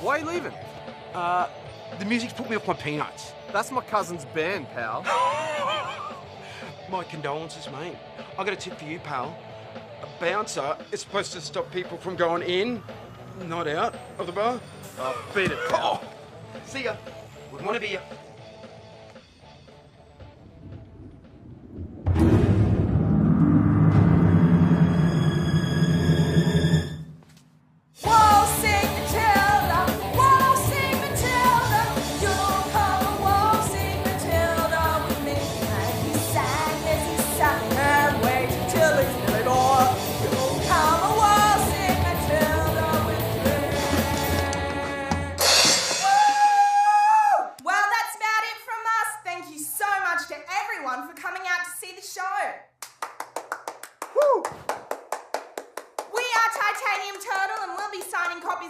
Why are you leaving? The music's put me off my peanuts. That's my cousin's band, pal. My condolences, mate. I got a tip for you, pal. A bouncer is supposed to stop people from going in, not out of the bar. Oh, beat it, pal. Oh, see ya. Wouldn't want to be ya.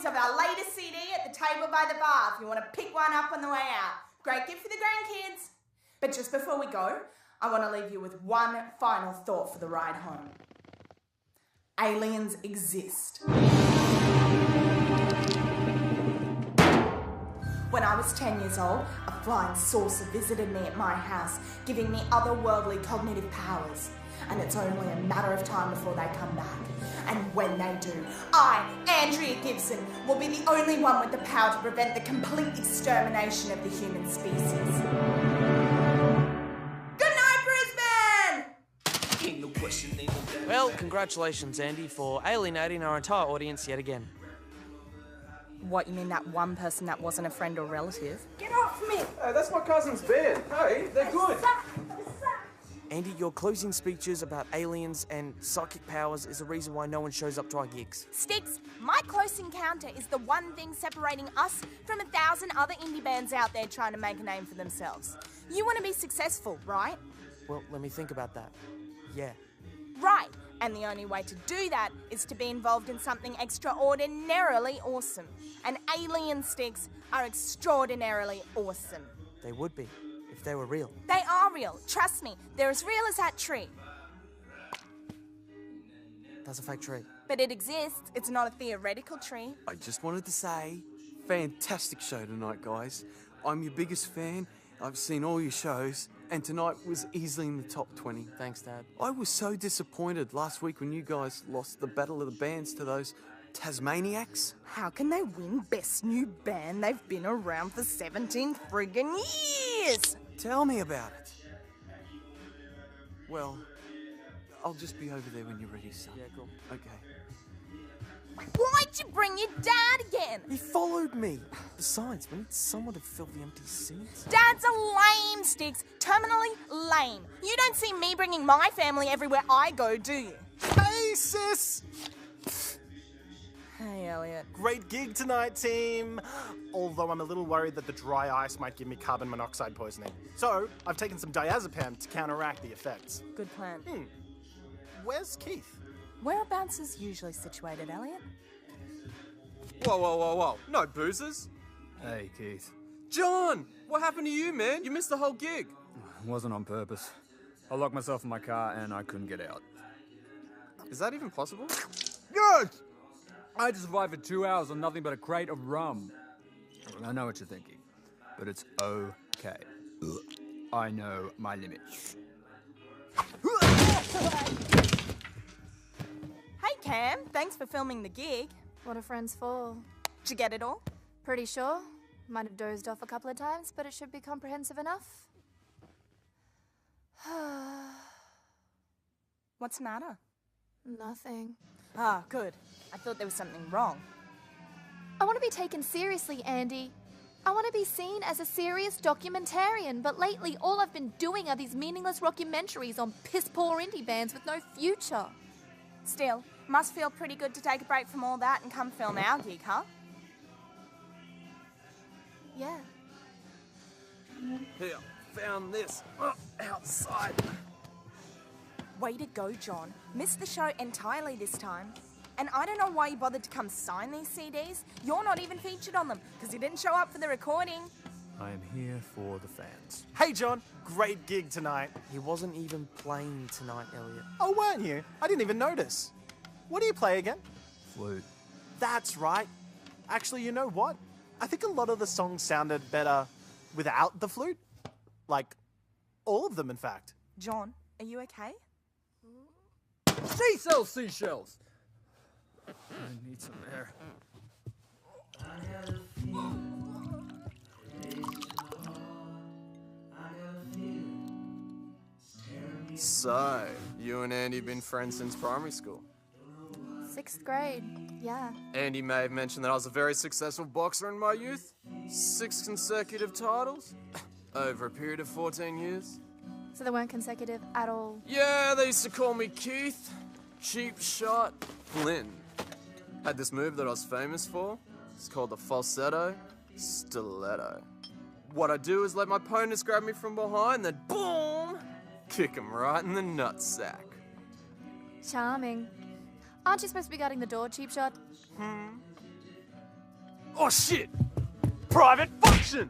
Of our latest CD at the table by the bar if you want to pick one up on the way out. Great gift for the grandkids. But just before we go, I want to leave you with one final thought for the ride home. Aliens exist. When I was 10 years old, a flying saucer visited me at my house, giving me otherworldly cognitive powers. And it's only a matter of time before they come back. And when they do, I, Andrea Gibson, will be the only one with the power to prevent the complete extermination of the human species. Good night, Brisbane! Well, congratulations, Andy, for alienating our entire audience yet again. What, you mean that one person that wasn't a friend or relative? Get off me! Hey, that's my cousin's band. Hey, they're good. Andy, your closing speeches about aliens and psychic powers is the reason why no one shows up to our gigs. Sticks, my close encounter is the one thing separating us from 1,000 other indie bands out there trying to make a name for themselves. You want to be successful, right? Well, let me think about that. Yeah. Right, and the only way to do that is to be involved in something extraordinarily awesome. And alien sticks are extraordinarily awesome. They would be, if they were real. They are real, trust me. They're as real as that tree. That's a fake tree. But it exists, it's not a theoretical tree. I just wanted to say, fantastic show tonight, guys. I'm your biggest fan. I've seen all your shows, and tonight was easily in the top 20. Thanks, Dad. I was so disappointed last week when you guys lost the Battle of the Bands to those Tasmaniacs. How can they win Best New Band? They've been around for 17 friggin' years! Tell me about it. Well, I'll just be over there when you're ready, son. Yeah, cool. Okay. Why'd you bring your dad again? He followed me. Besides, we need someone to fill the empty seats. Dad's a lame, Sticks. Terminally lame. You don't see me bringing my family everywhere I go, do you? Hey, sis! Hey, Elliot. Great gig tonight, team. Although I'm a little worried that the dry ice might give me carbon monoxide poisoning. So, I've taken some diazepam to counteract the effects. Good plan. Where's Keith? Whereabouts is usually situated, Elliot? Whoa, whoa, whoa, whoa. No boozers. Hey, Keith. John! What happened to you, man? You missed the whole gig. It wasn't on purpose. I locked myself in my car and I couldn't get out. Is that even possible? Yes! I had to survive for 2 hours on nothing but a crate of rum. I know what you're thinking, but it's okay. I know my limits. Hey, Cam. Thanks for filming the gig. What are friends for? Did you get it all? Pretty sure. Might have dozed off a couple of times, but it should be comprehensive enough. What's the matter? Nothing. Ah, good. I thought there was something wrong. I want to be taken seriously, Andy. I want to be seen as a serious documentarian, but lately all I've been doing are these meaningless rockumentaries on piss-poor indie bands with no future. Still, must feel pretty good to take a break from all that and come film our gig, huh? Yeah. Here, found this. Outside. Way to go, John. Missed the show entirely this time. And I don't know why you bothered to come sign these CDs. You're not even featured on them, because you didn't show up for the recording. I am here for the fans. Hey, John. Great gig tonight. He wasn't even playing tonight, Elliot. Oh, weren't you? I didn't even notice. What do you play again? Flute. That's right. Actually, you know what? I think a lot of the songs sounded better without the flute. Like, all of them, in fact. John, are you okay? Seashells! I need some air. So, you and Andy been friends since primary school? 6th grade, yeah. Andy may have mentioned that I was a very successful boxer in my youth. 6 consecutive titles over a period of 14 years. So they weren't consecutive at all. Yeah, they used to call me Keith. Cheap shot Flynn. Had this move that I was famous for. It's called the falsetto stiletto. What I do is let my opponents grab me from behind, then boom! Kick him right in the nutsack. Charming. Aren't you supposed to be guarding the door, cheap shot? Oh shit! Private function!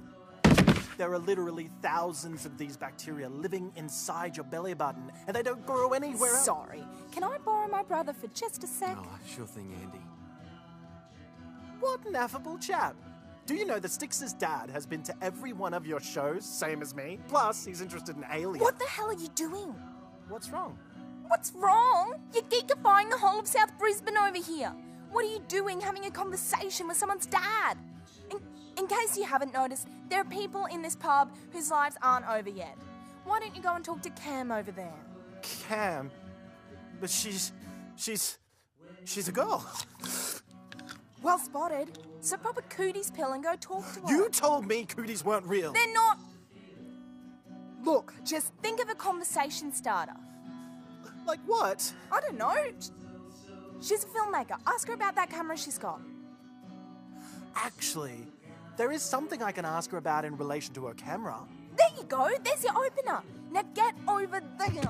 There are literally thousands of these bacteria living inside your belly button, and they don't grow anywhere else. Sorry, can I borrow my brother for just a sec? Oh, sure thing, Andy. What an affable chap. Do you know that Styx's dad has been to every one of your shows, same as me? Plus, he's interested in aliens. What the hell are you doing? What's wrong? What's wrong? You're geekifying the whole of South Brisbane over here. What are you doing having a conversation with someone's dad? In case you haven't noticed, there are people in this pub whose lives aren't over yet. Why don't you go and talk to Cam over there? Cam? But she's a girl. Well spotted. So pop a cooties pill and go talk to her. You told me cooties weren't real. They're not. Look, just think of a conversation starter. Like what? I don't know. She's a filmmaker. Ask her about that camera she's got. Actually, there is something I can ask her about in relation to her camera. There you go. There's your opener. Now get over there.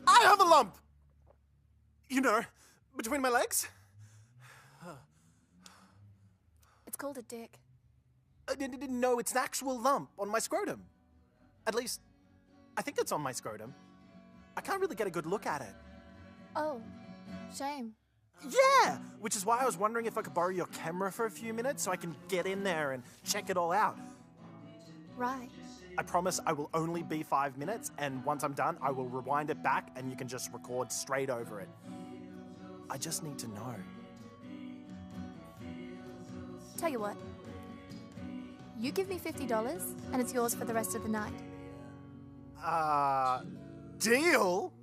I have a lump! You know, between my legs? It's called a dick. No, it's an actual lump on my scrotum. At least, I think it's on my scrotum. I can't really get a good look at it. Oh, shame. Yeah! Which is why I was wondering if I could borrow your camera for a few minutes so I can get in there and check it all out. Right. I promise I will only be 5 minutes, and once I'm done, I will rewind it back and you can just record straight over it. I just need to know. Tell you what. You give me $50 and it's yours for the rest of the night. Deal?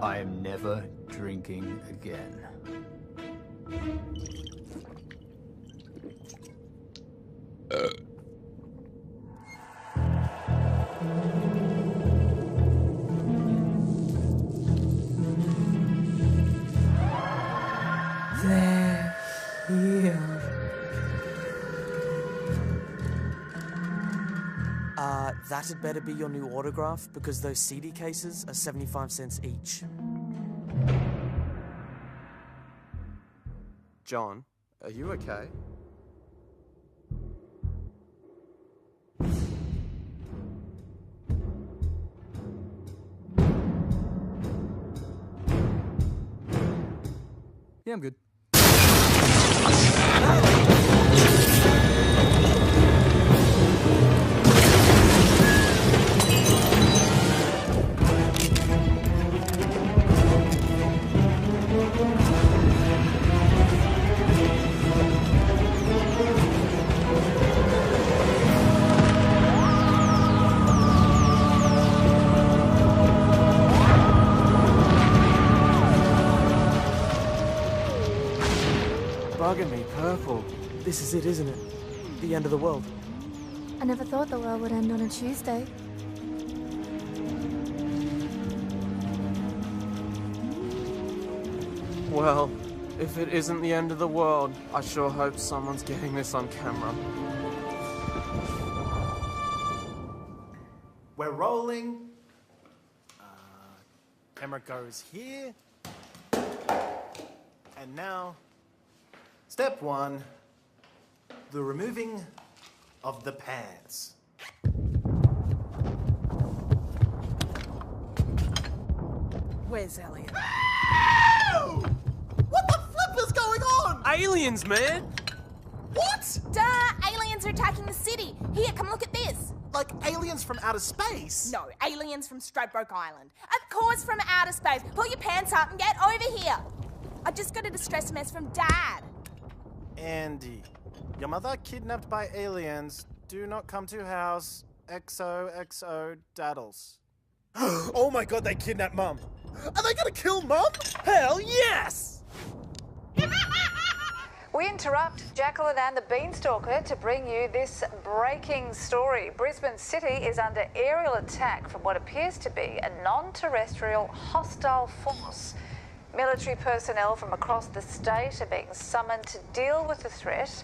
I am never drinking again. That had better be your new autograph because those CD cases are 75 cents each. John, are you okay? Yeah, I'm good. purple. This is it, isn't it? The end of the world. I never thought the world would end on a Tuesday. Well, if it isn't the end of the world, I sure hope someone's getting this on camera. We're rolling. Camera goes here. And now, step 1, the removing of the pants. Where's Elliot? What the flip is going on? Aliens, man! What? Duh! Aliens are attacking the city! Here, come look at this! Like aliens from outer space? No, aliens from Stradbroke Island. Of course from outer space. Pull your pants up and get over here! I just got a distress mess from Dad. Andy, your mother kidnapped by aliens. Do not come to house. XOXO daddles. Oh my god, they kidnapped Mum. Are they gonna kill Mum? Hell yes! We interrupt Jacqueline and the Beanstalker to bring you this breaking story. Brisbane City is under aerial attack from what appears to be a non-terrestrial hostile force. Military personnel from across the state are being summoned to deal with the threat,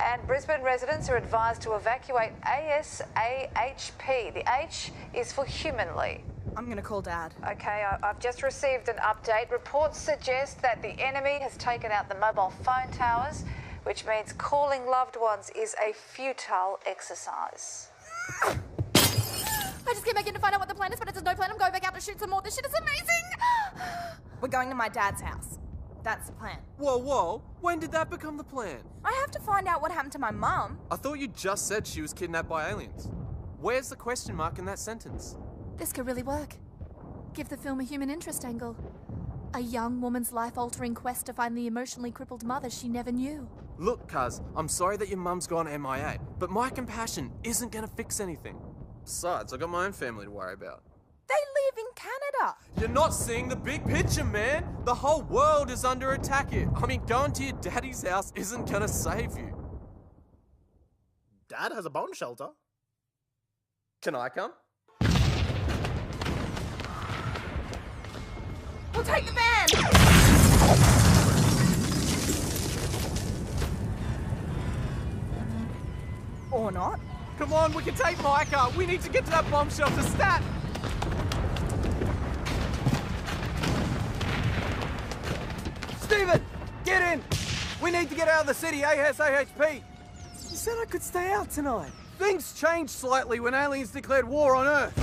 and Brisbane residents are advised to evacuate ASAHP. The H is for humanly. I'm gonna call Dad. Okay, I've just received an update. Reports suggest that the enemy has taken out the mobile phone towers, which means calling loved ones is a futile exercise. I just came back in to find out what the plan is, but if there's no plan, I'm going back out to shoot some more. This shit is amazing! We're going to my dad's house. That's the plan. Whoa, whoa. When did that become the plan? I have to find out what happened to my mum. I thought you just said she was kidnapped by aliens. Where's the question mark in that sentence? This could really work. Give the film a human interest angle. A young woman's life-altering quest to find the emotionally crippled mother she never knew. Look, cuz, I'm sorry that your mum's gone MIA, but my compassion isn't gonna fix anything. Besides, I got my own family to worry about. They live in Canada. You're not seeing the big picture, man! The whole world is under attack here. I mean, going to your daddy's house isn't gonna save you. Dad has a bomb shelter. Can I come? We'll take the van. Or not. Come on, we can take Micah. We need to get to that bomb shelter stat. Stephen, get in! We need to get out of the city ASAHP. You said I could stay out tonight. Things changed slightly when aliens declared war on Earth.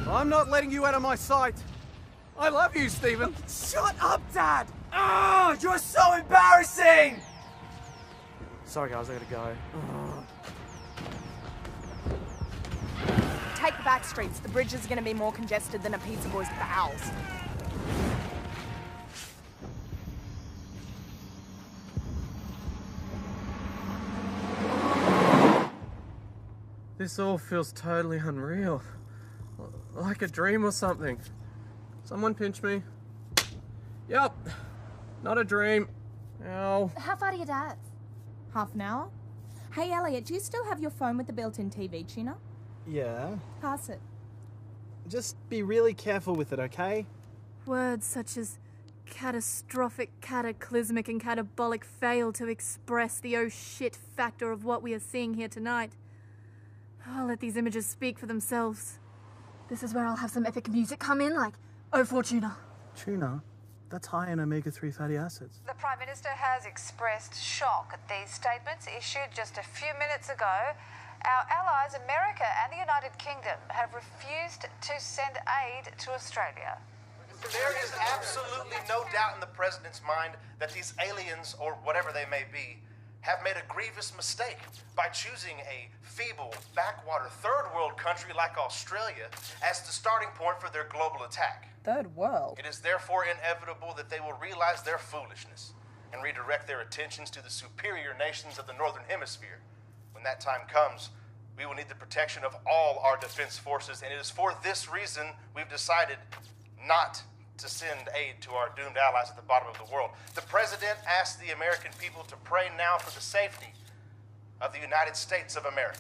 I'm not letting you out of my sight. I love you, Stephen. Shut up, Dad! Oh, you're so embarrassing! Sorry, guys, I gotta go. Take the back streets. The bridges are going to be more congested than a pizza boy's bowels. This all feels totally unreal. Like a dream or something. Someone pinch me. Yep. Not a dream. Ow. How far to your dad's? Half an hour? Hey, Elliot, do you still have your phone with the built-in TV tuner? Yeah. Pass it. Just be really careful with it, okay? Words such as catastrophic, cataclysmic, and catabolic fail to express the oh shit factor of what we are seeing here tonight. I'll let these images speak for themselves. This is where I'll have some epic music come in, like Oh Fortuna. Tuna? That's high in omega-3 fatty acids. The Prime Minister has expressed shock at these statements issued just a few minutes ago. Our allies, America and the United Kingdom, have refused to send aid to Australia. There is absolutely no doubt in the President's mind that these aliens, or whatever they may be, have made a grievous mistake by choosing a feeble, backwater, third world country like Australia as the starting point for their global attack. Third world? It is therefore inevitable that they will realize their foolishness and redirect their attentions to the superior nations of the Northern Hemisphere. When that time comes, we will need the protection of all our defense forces, and it is for this reason we've decided not to send aid to our doomed allies at the bottom of the world. The president asked the American people to pray now for the safety of the United States of America.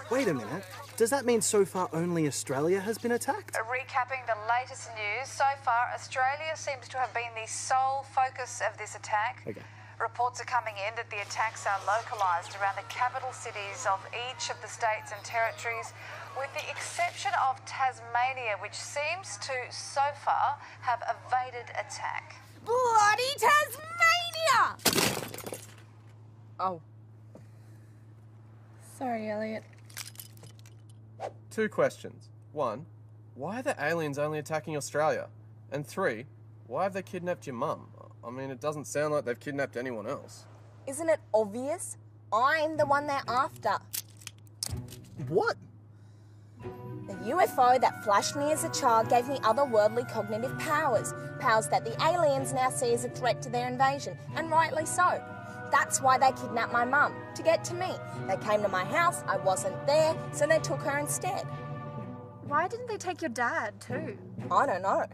Wait a minute. Does that mean so far only Australia has been attacked? Recapping the latest news, so far Australia seems to have been the sole focus of this attack. Okay. Reports are coming in that the attacks are localised around the capital cities of each of the states and territories, with the exception of Tasmania, which seems to, so far, have evaded attack. Bloody Tasmania! Oh. Sorry, Elliot. 2 questions. 1, why are the aliens only attacking Australia? And 3, why have they kidnapped your mum? I mean, it doesn't sound like they've kidnapped anyone else. Isn't it obvious? I'm the one they're after. What? The UFO that flashed me as a child gave me otherworldly cognitive powers. Powers that the aliens now see as a threat to their invasion, and rightly so. That's why they kidnapped my mum, to get to me. They came to my house, I wasn't there, so they took her instead. Why didn't they take your dad, too? I don't know.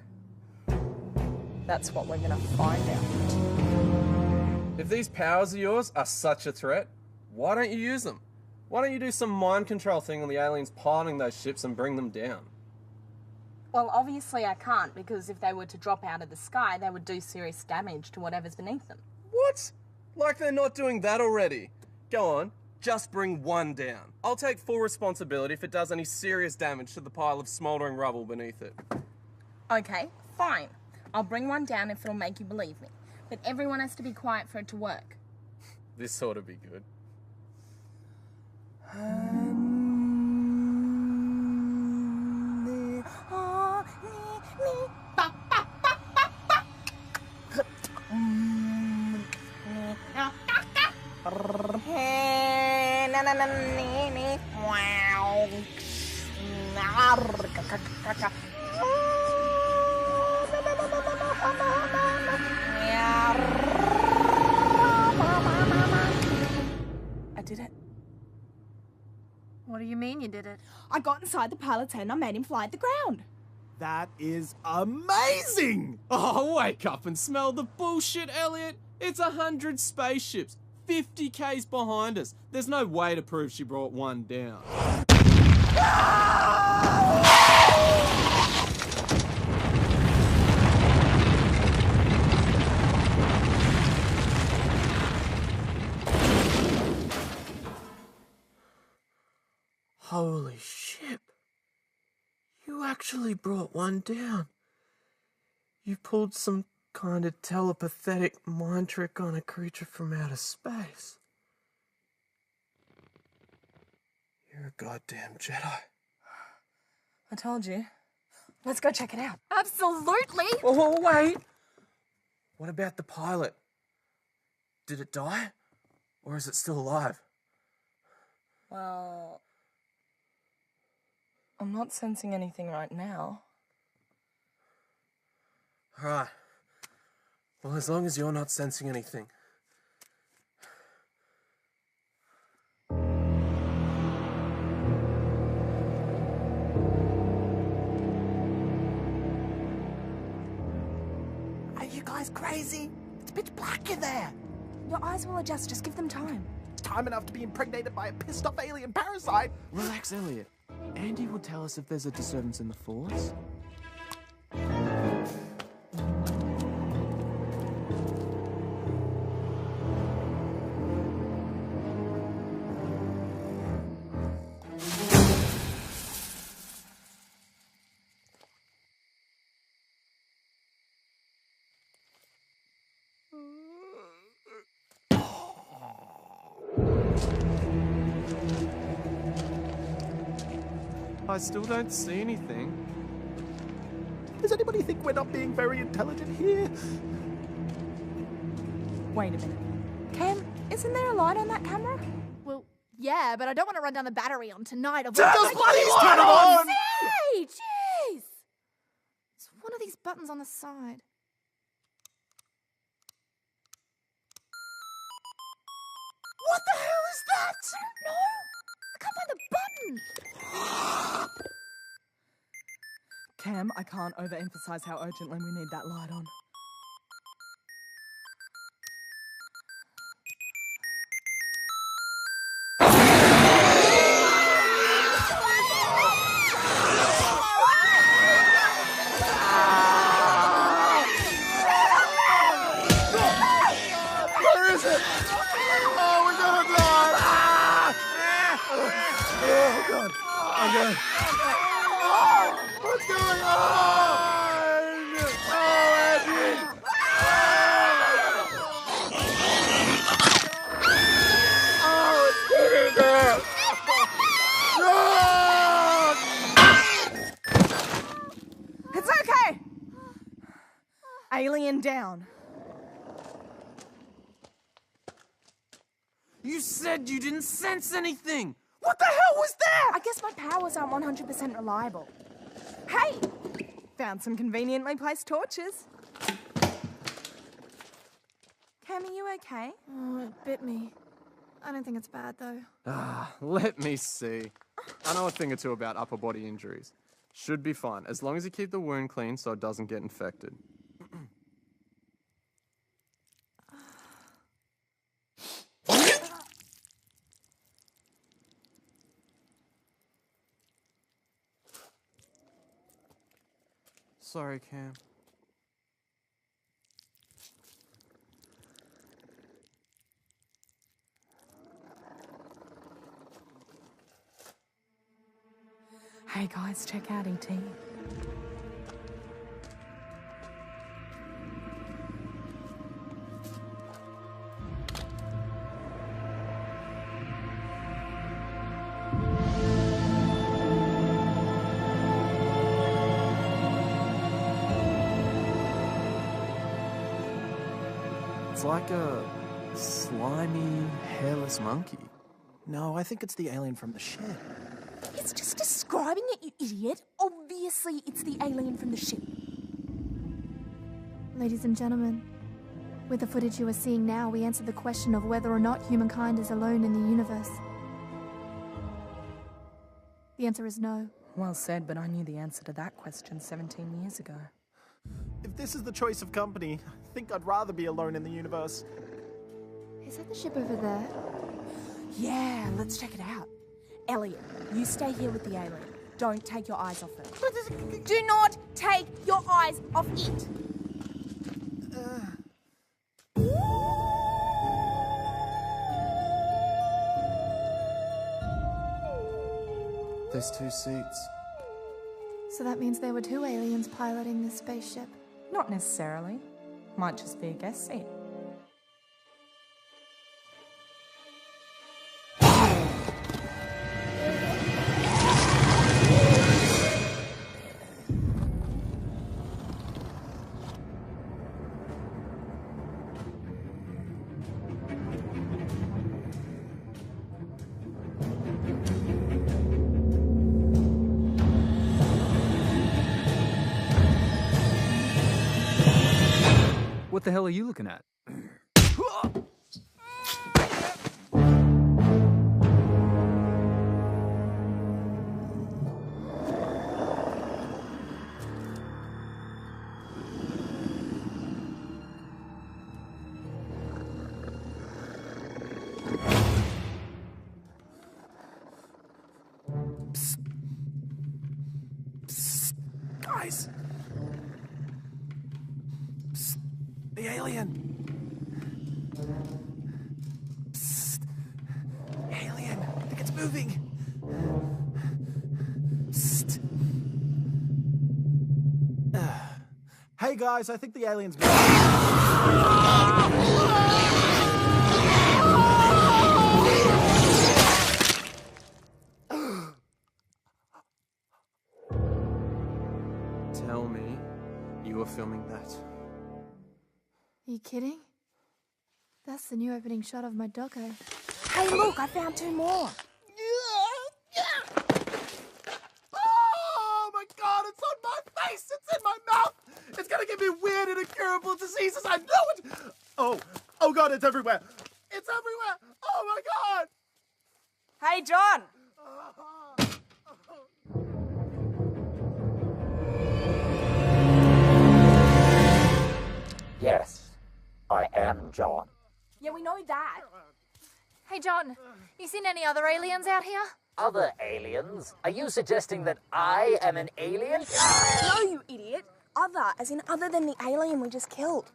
That's what we're gonna find out. If these powers of yours are such a threat, why don't you use them? Why don't you do some mind control thing on the aliens piloting those ships and bring them down? Well, obviously I can't, because if they were to drop out of the sky, they would do serious damage to whatever's beneath them. What? Like they're not doing that already. Go on, just bring one down. I'll take full responsibility if it does any serious damage to the pile of smouldering rubble beneath it. Okay, fine. I'll bring one down if it'll make you believe me. But everyone has to be quiet for it to work. This ought to be good. I did it. What do you mean you did it? I got inside the pilot's head and I made him fly at the ground. That is amazing! Oh, wake up and smell the bullshit, Elliot. It's 100 spaceships, 50 Ks behind us. There's no way to prove she brought one down. Holy shit. You actually brought one down. You pulled some kind of telepathic mind trick on a creature from outer space. You're a goddamn Jedi. I told you. Let's go check it out. Absolutely! Oh, wait! What about the pilot? Did it die? Or is it still alive? Well, I'm not sensing anything right now. Alright. Well, as long as you're not sensing anything. Are you guys crazy? It's pitch black in there. Your eyes will adjust, just give them time. Time enough to be impregnated by a pissed off alien parasite. Relax, Elliot. Andy will tell us if there's a disturbance in the Force. I still don't see anything. Does anybody think we're not being very intelligent here? Wait a minute. Cam, isn't there a light on that camera? Well, yeah, but I don't want to run down the battery on tonight. Just please turn it on! Hey, jeez! It's one of these buttons on the side. What the hell is that? No! I can't find the button! Cam, I can't overemphasize how urgently we need that light on. Where is it? Oh, we're gonna die! Oh, God. Oh, God. What's going on? Oh, Andy! Oh, it's getting there! No! It's okay! Alien down. You said you didn't sense anything! What the hell was that? I guess my powers aren't 100% reliable. Hey! Found some conveniently placed torches. Cam, are you okay? Oh, it bit me. I don't think it's bad, though. Let me see. I know a thing or two about upper body injuries. Should be fine, as long as you keep the wound clean so it doesn't get infected. Sorry, Cam. Hey guys, check out ET. It's like a slimy, hairless monkey. No, I think it's the alien from the shed. It's just describing it, you idiot. Obviously, it's the alien from the ship. Ladies and gentlemen, with the footage you are seeing now, we answer the question of whether or not humankind is alone in the universe. The answer is no. Well said, but I knew the answer to that question 17 years ago. If this is the choice of company, I think I'd rather be alone in the universe. Is that the ship over there? Yeah, let's check it out. Elliot, you stay here with the alien. Don't take your eyes off it. Do not take your eyes off it. There's 2 seats. So that means there were 2 aliens piloting this spaceship. Not necessarily. Might just be a guest seat. What the hell are you looking at? Guys! Psst. The alien! Psst. Alien! I think it's moving! Psst. Hey guys, I think the alien's moving. Tell me you were filming that. Are you kidding? That's the new opening shot of my doco. Hey, look, I found 2 more. Oh my god, it's on my face! It's in my mouth! It's gonna give me weird and incurable diseases, I know it! Oh god, it's everywhere! It's everywhere! Oh my god! Hey, John! John. Yeah, we know that. Hey, John, you seen any other aliens out here? Other aliens? Are you suggesting that I am an alien? No, you idiot. Other, as in other than the alien we just killed.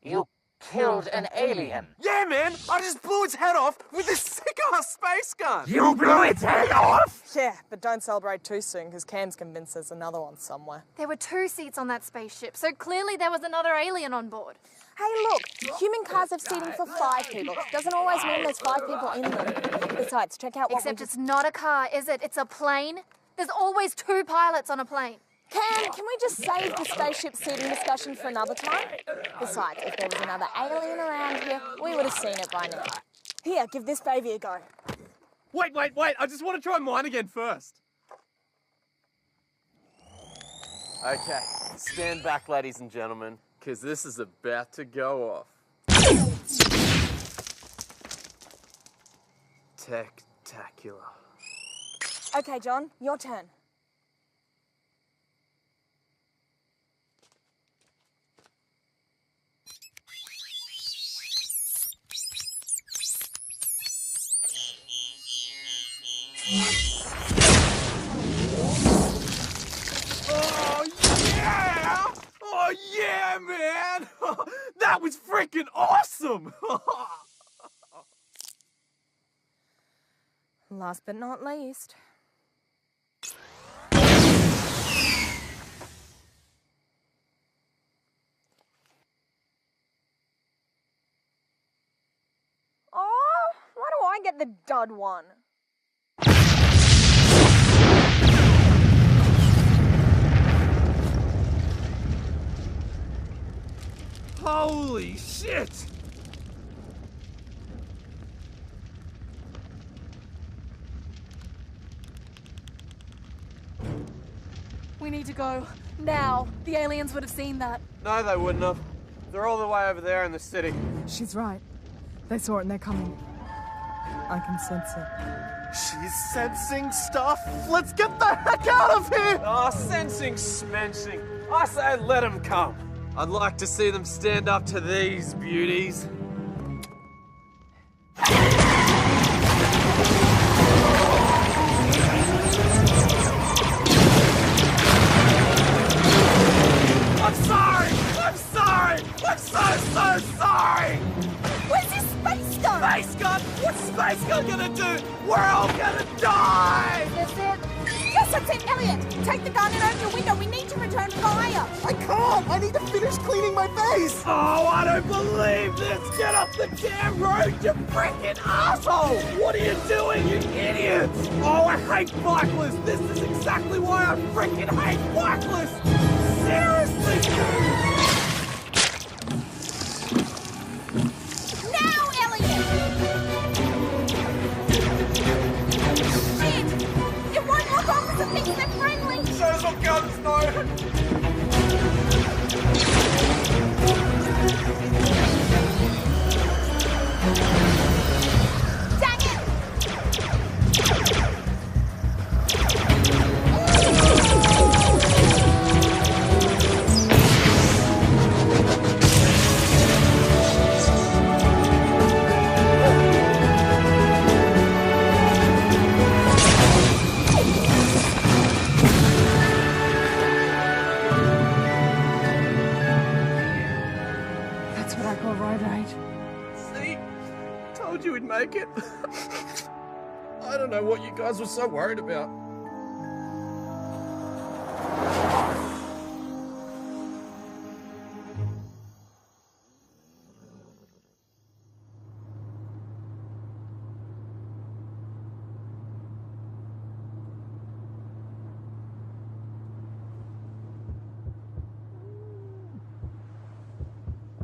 You killed an alien? Yeah, man! I just blew its head off with this sick-ass space gun! You blew its head off? Yeah, but don't celebrate too soon, because Cam's convinced there's another one somewhere. There were 2 seats on that spaceship, so clearly there was another alien on board. Hey, look, human cars have seating for 5 people. Doesn't always mean there's 5 people in them. Besides, check out what Except it's not a car, is it? It's a plane. There's always 2 pilots on a plane. Cam, can we just save the spaceship seating discussion for another time? Besides, if there was another alien around here, we would have seen it by now. Here, give this baby a go. Wait, I just want to try mine again first. Okay, stand back, ladies and gentlemen, because this is about to go off. Tech-tacular. Okay, John, your turn. Oh yeah! Oh yeah, man! That was freaking awesome! Last but not least. Oh, why do I get the dud one? Holy shit! We need to go. Now. The aliens would have seen that. No, they wouldn't have. They're all the way over there in the city. She's right. They saw it and they're coming. I can sense it. She's sensing stuff. Let's get the heck out of here! Oh, sensing smensing. I say let them come. I'd like to see them stand up to these beauties. I'm sorry! I'm sorry! I'm so sorry! Where's this space gun? Space gun? What's space gun gonna do? We're all gonna die! That's it. Yes, that's it, Elliot! Take the gun and open your window. We need to return fire. I can't! I need to finish cleaning my face! Oh, I don't believe this! Get up the damn road, you freaking asshole! What are you doing, you idiots? Oh, I hate bikelists! This is exactly why I freaking hate bikelists! Seriously, dude! Now, Elliot! Shit! It won't lock on because it thinks they're friendly! Shows what guns know! Dang it! That's what I call road rage. See? Told you we'd make it. I don't know what you guys were so worried about.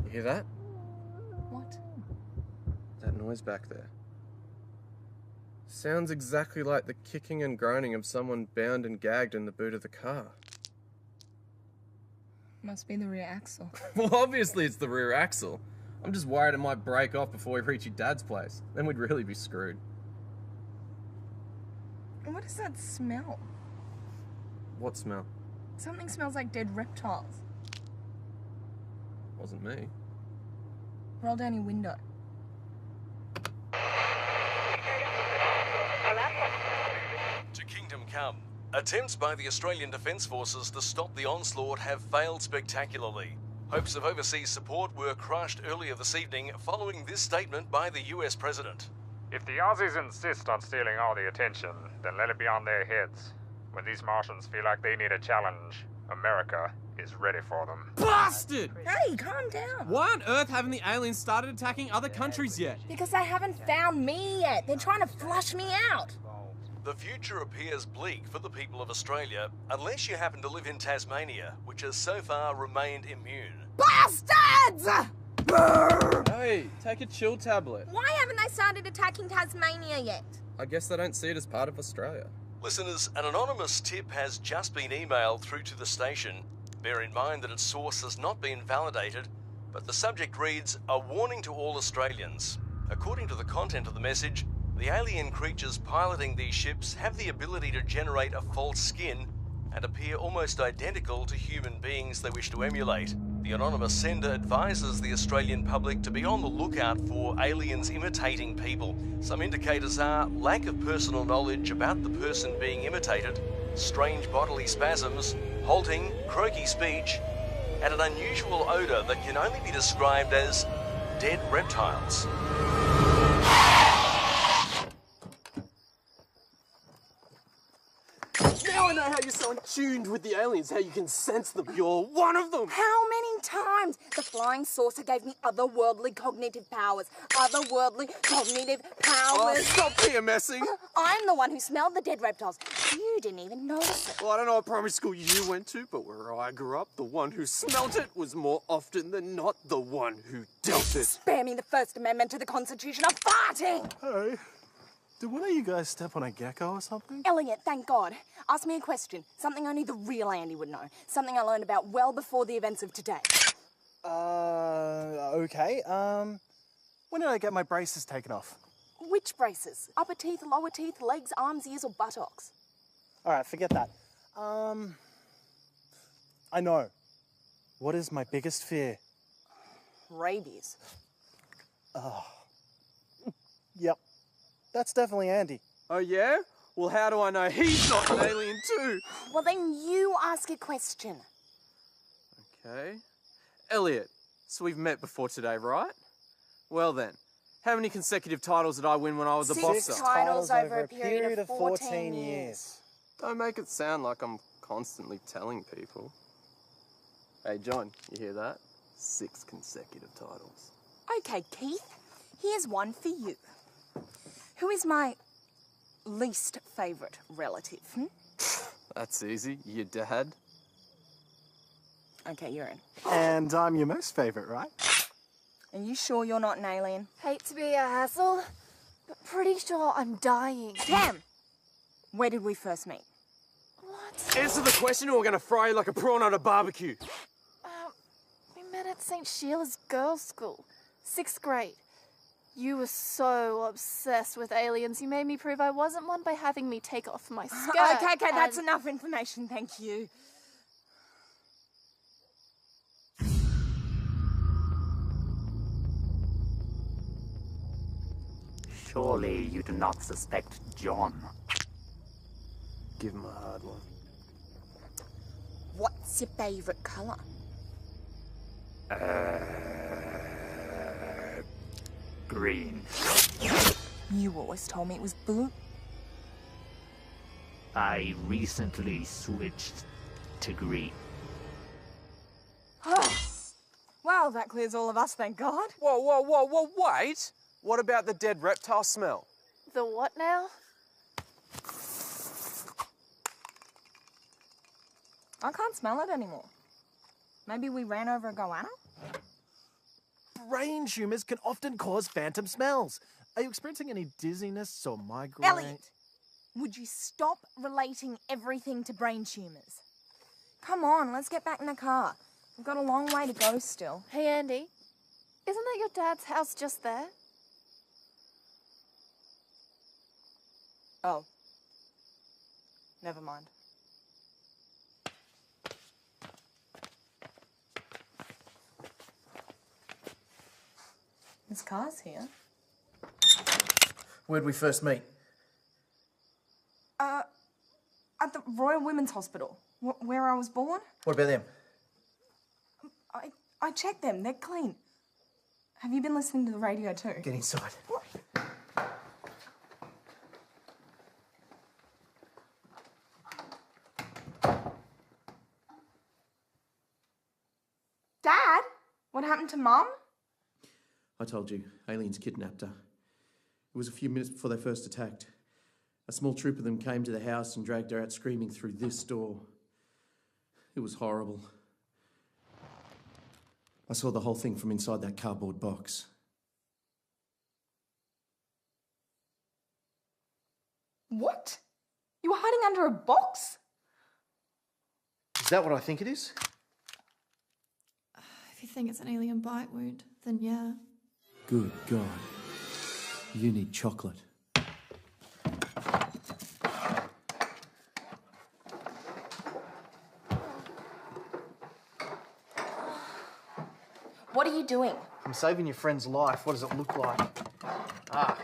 You hear that? What? That noise back there. Sounds exactly like the kicking and groaning of someone bound and gagged in the boot of the car. Must be the rear axle. Well, obviously it's the rear axle. I'm just worried it might break off before we reach your dad's place. Then we'd really be screwed. What does that smell? What smell? Something smells like dead reptiles. Wasn't me. Roll down your window. To Kingdom Come. Attempts by the Australian Defence Forces to stop the onslaught have failed spectacularly. Hopes of overseas support were crushed earlier this evening following this statement by the US President. If the Aussies insist on stealing all the attention, then let it be on their heads. When these Martians feel like they need a challenge, America is ready for them. Bastard! Hey, calm down. Why on earth haven't the aliens started attacking other countries yet? Because they haven't found me yet. They're trying to flush me out. The future appears bleak for the people of Australia, unless you happen to live in Tasmania, which has so far remained immune. Bastards! Hey, take a chill tablet. Why haven't they started attacking Tasmania yet? I guess they don't see it as part of Australia. Listeners, an anonymous tip has just been emailed through to the station. Bear in mind that its source has not been validated, but the subject reads, "A warning to all Australians." According to the content of the message, the alien creatures piloting these ships have the ability to generate a false skin and appear almost identical to human beings they wish to emulate. The anonymous sender advises the Australian public to be on the lookout for aliens imitating people. Some indicators are lack of personal knowledge about the person being imitated, strange bodily spasms, halting, croaky speech, and an unusual odour that can only be described as dead reptiles. Now I know how you're so in tuned with the aliens, how you can sense them. You're one of them. How many times? The flying saucer gave me otherworldly cognitive powers. Otherworldly cognitive powers. Oh, stop PMSing. I'm the one who smelled the dead reptiles. You didn't even notice it. Well, I don't know what primary school you went to, but where I grew up, the one who smelt it was more often than not the one who dealt it. Spare me the First Amendment to the Constitution of farting! Hey, did one of you guys step on a gecko or something? Elliot, thank God. Ask me a question. Something only the real Andy would know. Something I learned about well before the events of today. Okay. When did I get my braces taken off? Which braces? Upper teeth, lower teeth, legs, arms, ears, or buttocks? Alright, forget that. I know. What is my biggest fear? Rabies. Yep. That's definitely Andy. Oh, yeah? Well, how do I know he's not an alien too? Well, then you ask a question. Okay. Elliot, so we've met before today, right? Well then, how many consecutive titles did I win when I was a boxer? 6 titles over a period of 14 years. Don't make it sound like I'm constantly telling people. Hey, John, you hear that? 6 consecutive titles. Okay, Keith, here's one for you. Who is my least favourite relative? That's easy. Your dad? Okay, you're in. And I'm your most favourite, right? Are you sure you're not an alien? Hate to be a hassle, but pretty sure I'm dying. Damn! Where did we first meet? What? Answer the question or we're going to fry you like a prawn at a barbecue. We met at St. Sheila's girls' school, 6th grade. You were so obsessed with aliens, you made me prove I wasn't one by having me take off my skirt. Okay, that's enough information, thank you. Surely you do not suspect John. Give him a hard one. What's your favourite colour? Green. You always told me it was blue. I recently switched to green. Well, that clears all of us, thank God. Whoa, wait! What about the dead reptile smell? The what now? I can't smell it anymore. Maybe we ran over a goanna? Brain tumours can often cause phantom smells. Are you experiencing any dizziness or migraine? Elliot, would you stop relating everything to brain tumours? Come on, let's get back in the car. We've got a long way to go still. Hey, Andy, isn't that your dad's house just there? Oh. Never mind. There's cars here. Where'd we first meet? At the Royal Women's Hospital, where I was born. What about them? I checked them. They're clean. Have you been listening to the radio too? Get inside. Dad, what happened to Mum? I told you, aliens kidnapped her. It was a few minutes before they first attacked. A small troop of them came to the house and dragged her out screaming through this door. It was horrible. I saw the whole thing from inside that cardboard box. What? You were hiding under a box? Is that what I think it is? If you think it's an alien bite wound, then yeah. Good God. You need chocolate. What are you doing? I'm saving your friend's life. What does it look like? Ah.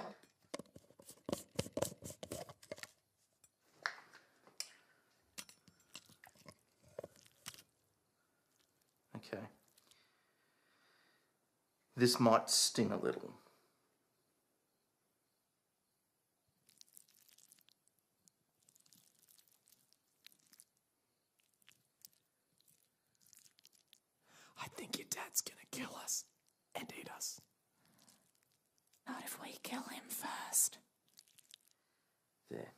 Okay. This might sting a little. I think your dad's gonna kill us and eat us. Not if we kill him first. There.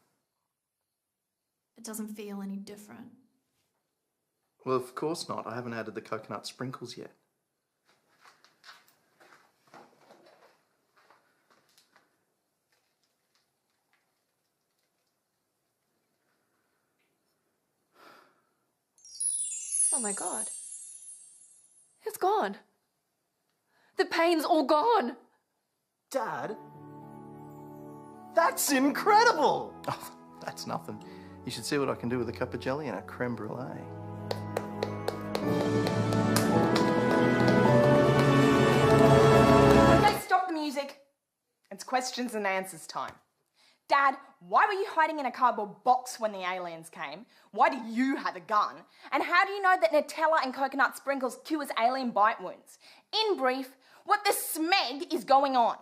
It doesn't feel any different. Well, of course not. I haven't added the coconut sprinkles yet. Oh my God. It's gone. The pain's all gone. Dad? That's incredible! Oh, that's nothing. You should see what I can do with a cup of jelly and a creme brulee. Okay, stop the music. It's questions and answers time. Dad, why were you hiding in a cardboard box when the aliens came? Why do you have a gun? And how do you know that Nutella and coconut sprinkles cures alien bite wounds? In brief, what the smeg is going on?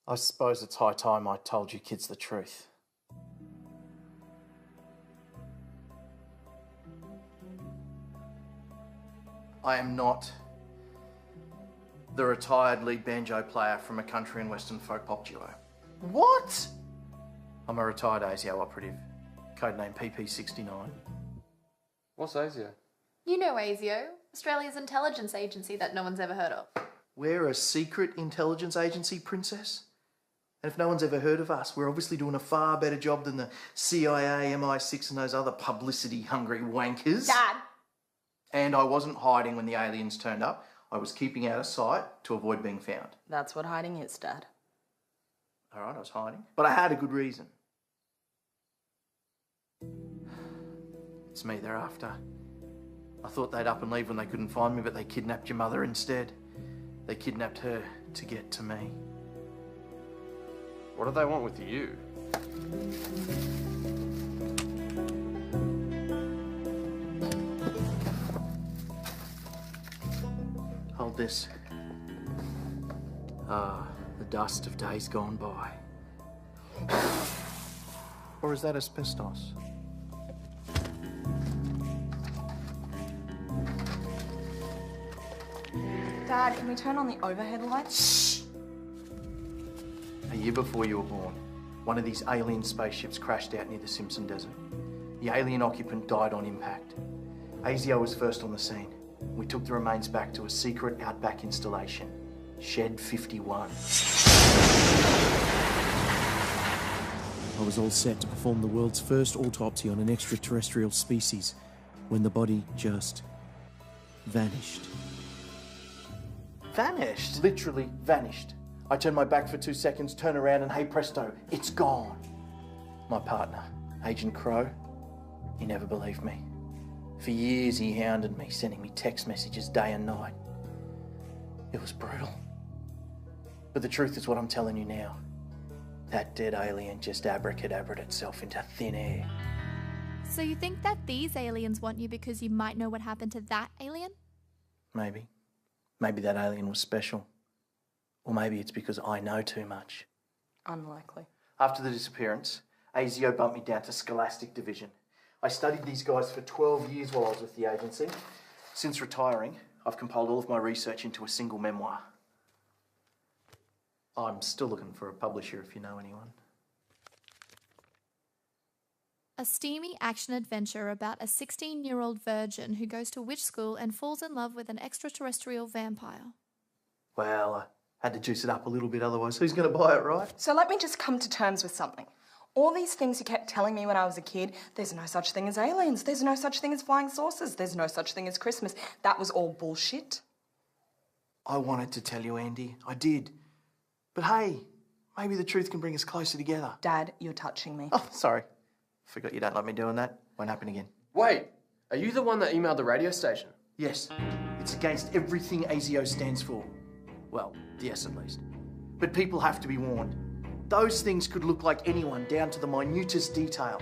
I suppose it's high time I told you kids the truth. I am not the retired lead banjo player from a country and western folk pop duo. What? I'm a retired ASIO operative, codename PP69. What's ASIO? You know ASIO, Australia's intelligence agency that no one's ever heard of. We're a secret intelligence agency, Princess. And if no one's ever heard of us, we're obviously doing a far better job than the CIA, MI6 and those other publicity-hungry wankers. Dad! And I wasn't hiding when the aliens turned up. I was keeping out of sight to avoid being found. That's what hiding is, Dad. All right, I was hiding. But I had a good reason. It's me they're after. I thought they'd up and leave when they couldn't find me, but they kidnapped your mother instead. They kidnapped her to get to me. What do they want with you? Hold this. Ah, the dust of days gone by. Or is that asbestos? Dad, can we turn on the overhead lights? A year before you were born, one of these alien spaceships crashed out near the Simpson Desert. The alien occupant died on impact. ASIO was first on the scene. We took the remains back to a secret outback installation, Shed 51. I was all set to perform the world's first autopsy on an extraterrestrial species when the body just vanished. Vanished? Literally vanished. I turn my back for 2 seconds, turn around, and hey presto, it's gone. My partner, Agent Crow, he never believed me. For years he hounded me, sending me text messages day and night. It was brutal. But the truth is what I'm telling you now. That dead alien just abracadabraed itself into thin air. So you think that these aliens want you because you might know what happened to that alien? Maybe. Maybe that alien was special. Or maybe it's because I know too much. Unlikely. After the disappearance, ASIO bumped me down to Scholastic Division. I studied these guys for 12 years while I was with the agency. Since retiring, I've compiled all of my research into a single memoir. I'm still looking for a publisher if you know anyone. A steamy action adventure about a 16-year-old virgin who goes to witch school and falls in love with an extraterrestrial vampire. Well, I had to juice it up a little bit, otherwise who's going to buy it, right? So let me just come to terms with something. All these things you kept telling me when I was a kid, there's no such thing as aliens, there's no such thing as flying saucers, there's no such thing as Christmas, that was all bullshit. I wanted to tell you, Andy. I did. But hey, maybe the truth can bring us closer together. Dad, you're touching me. Oh, sorry. Forgot you don't like me doing that. Won't happen again. Wait, are you the one that emailed the radio station? Yes. It's against everything ASIO stands for. Well, yes at least. But people have to be warned. Those things could look like anyone, down to the minutest detail.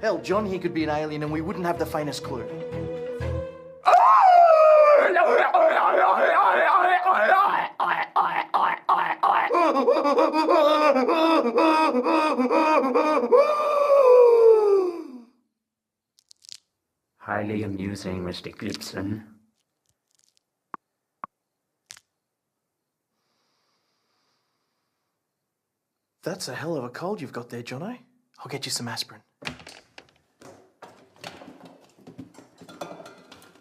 Hell, John here could be an alien and we wouldn't have the faintest clue. Highly amusing, Mr. Gibson. That's a hell of a cold you've got there, Jono. I'll get you some aspirin.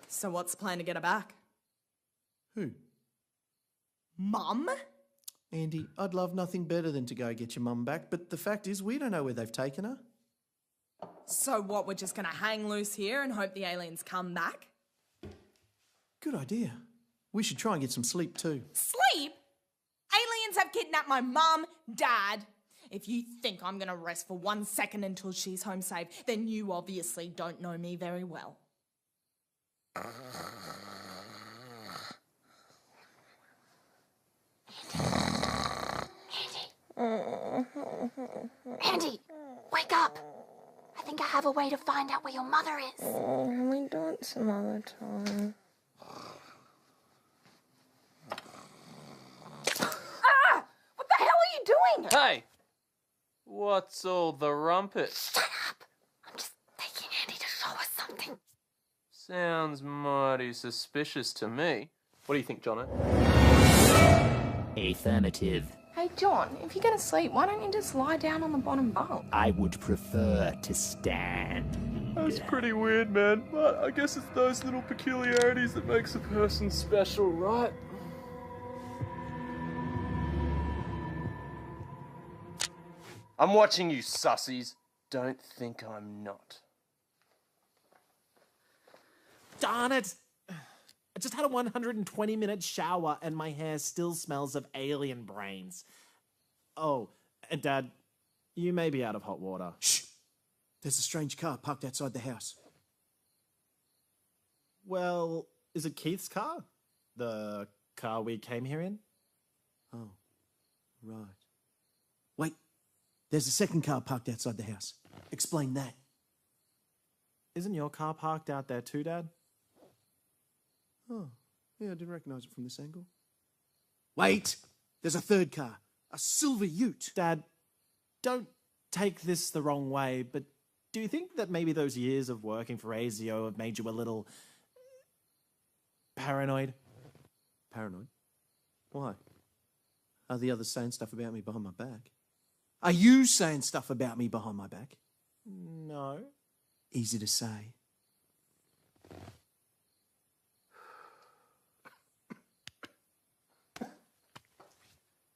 So what's the plan to get her back? Who? Mum? Andy, I'd love nothing better than to go get your mum back, but the fact is we don't know where they've taken her. So what, we're just gonna hang loose here and hope the aliens come back? Good idea. We should try and get some sleep too. Sleep? Aliens have kidnapped my mum, Dad. If you think I'm gonna rest for 1 second until she's home safe, then you obviously don't know me very well. Andy, wake up! I think I have a way to find out where your mother is. Can we do it some other time? Ah! What the hell are you doing? Hey! What's all the rumpus? Shut up! I'm just taking Andy to show us something. Sounds mighty suspicious to me. What do you think, Jono? Affirmative. Hey, John, if you're going to sleep, why don't you just lie down on the bottom bunk? I would prefer to stand. That's pretty weird, man. But I guess it's those little peculiarities that makes a person special, right? I'm watching you, sussies. Don't think I'm not. Darn it! I just had a 120-minute shower and my hair still smells of alien brains. Oh, and Dad, you may be out of hot water. Shh! There's a strange car parked outside the house. Well, is it Keith's car? The car we came here in? Oh, right. Wait, there's a second car parked outside the house. Explain that. Isn't your car parked out there too, Dad? Oh, yeah, I didn't recognise it from this angle. Wait! There's a third car. A silver ute. Dad, don't take this the wrong way, but do you think that maybe those years of working for ASIO have made you a little paranoid? Paranoid? Why? Are the others saying stuff about me behind my back? Are you saying stuff about me behind my back? No. Easy to say.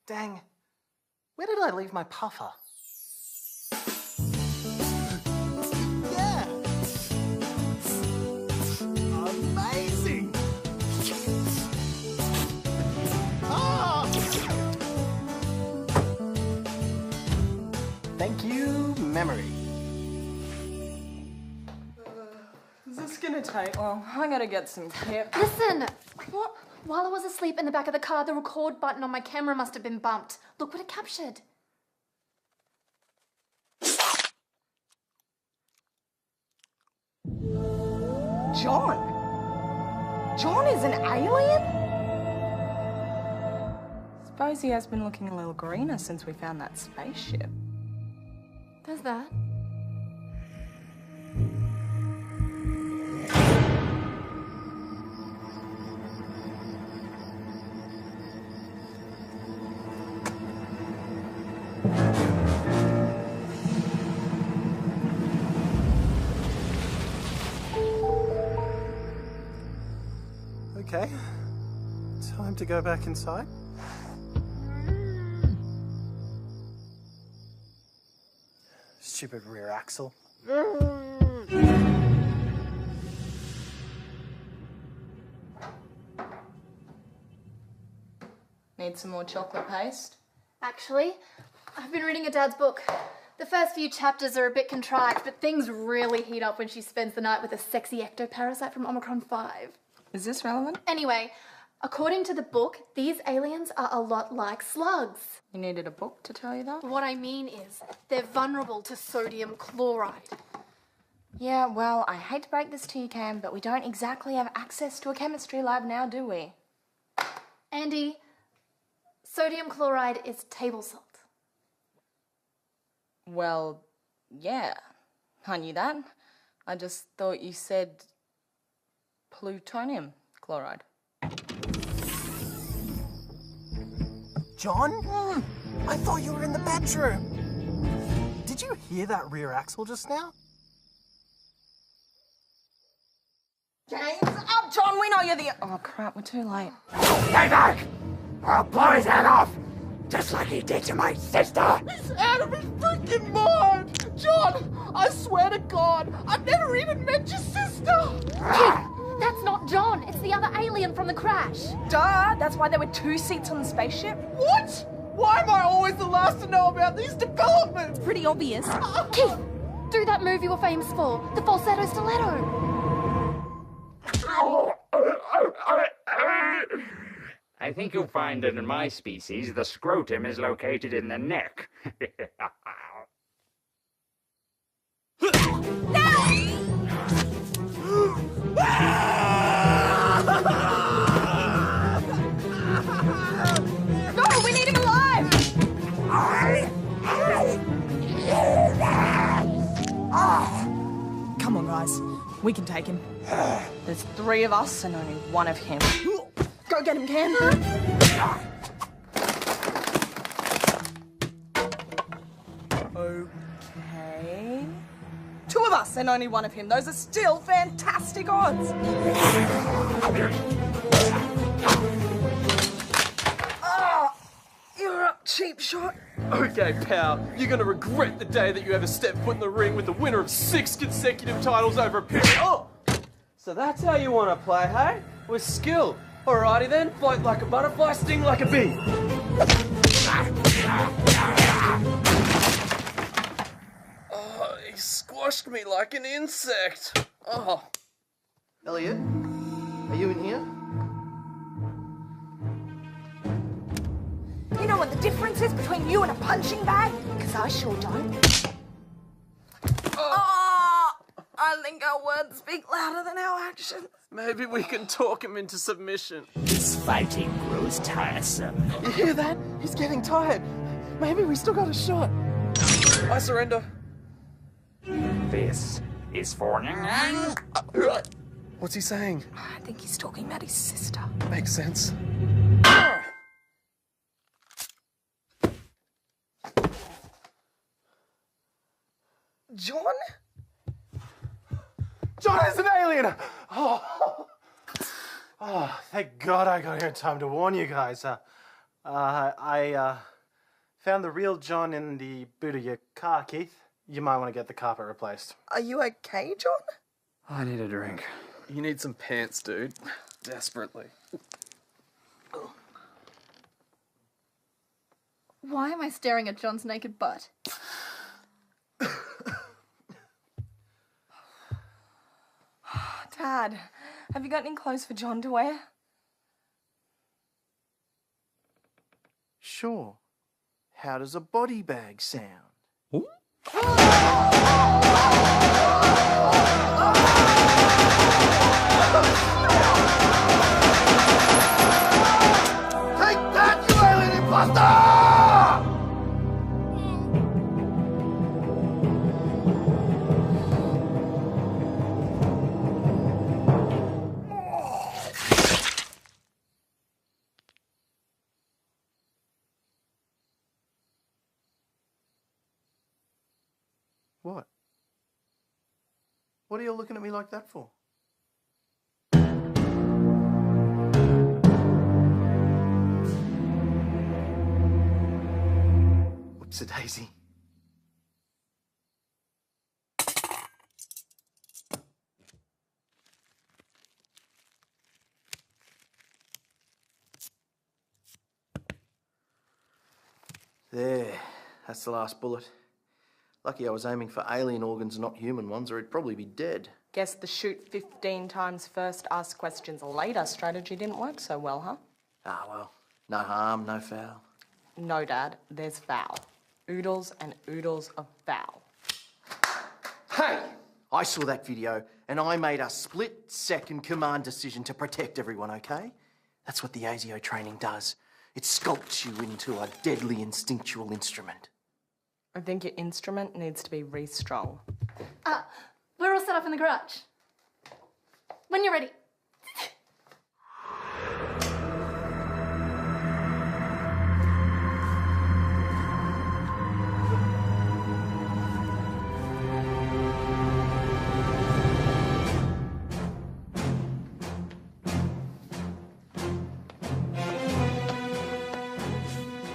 Dang, where did I leave my puffer? Yeah! Amazing! Ah! Thank you, memory. Is this gonna take long? I gotta get some tips. Listen! What? While I was asleep in the back of the car, the record button on my camera must have been bumped. Look what it captured. John? John is an alien? Suppose he has been looking a little greener since we found that spaceship. There's that. Okay. Time to go back inside. Stupid rear axle. Need some more chocolate paste? Actually, I've been reading a dad's book. The first few chapters are a bit contrived, but things really heat up when she spends the night with a sexy ectoparasite from Omicron 5. Is this relevant? Anyway, according to the book, these aliens are a lot like slugs. You needed a book to tell you that? What I mean is, they're vulnerable to sodium chloride. Yeah, well, I hate to break this to you, Cam, but we don't exactly have access to a chemistry lab now, do we? Andy, sodium chloride is table salt. Well, yeah, I knew that. I just thought you said plutonium chloride. John? I thought you were in the bedroom. Did you hear that rear axle just now? James, up, John, we know you're the... Oh, crap, we're too late. Stay back! I'll blow his head off! Just like he did to my sister! He's out of his freaking mind! John, I swear to God, I've never even met your sister! Keith, that's not John. It's the other alien from the crash. Duh, that's why there were 2 seats on the spaceship. What? Why am I always the last to know about these developments? Pretty obvious. Keith, do that move you were famous for, the falsetto stiletto. I think you'll find that in my species, the scrotum is located in the neck. No, we need him alive! Come on, guys. We can take him. There's 3 of us and only 1 of him. Go get him, Cam. Okay. 2 of us and only 1 of him. Those are still fantastic odds. Oh, you're up, cheap shot. Okay, pal, you're gonna regret the day that you ever stepped foot in the ring with the winner of 6 consecutive titles over a period. Oh! So that's how you want to play, hey? With skill. Alrighty then, float like a butterfly, sting like a bee. Oh, he squashed me like an insect. Oh. Elliot, are you in here? You know what the difference is between you and a punching bag? Because I sure don't. Oh, I think our words speak louder than our actions. Maybe we can talk him into submission. This fighting grows tiresome. You hear that? He's getting tired. Maybe we still got a shot. I surrender. This is for... What's he saying? I think he's talking about his sister. Makes sense. John? John is an alien! Oh, thank God I got here in time to warn you guys. I found the real John in the boot of your car, Keith. You might want to get the carpet replaced. Are you okay, John? I need a drink. You need some pants, dude. Desperately. Why am I staring at John's naked butt? had. Have you got any clothes for John to wear? Sure. How does a body bag sound? Take that, you alien imposter! What? What are you looking at me like that for? Whoops-a-daisy. There, that's the last bullet. Lucky I was aiming for alien organs, not human ones, or he'd probably be dead. Guess the shoot 15 times first, ask questions later strategy didn't work so well, huh? Ah, well, no harm, no foul. No, Dad, there's foul. Oodles and oodles of foul. Hey! I saw that video, and I made a split-second command decision to protect everyone, okay? That's what the ASIO training does. It sculpts you into a deadly instinctual instrument. I think your instrument needs to be re-strung. We're all set up in the garage. When you're ready.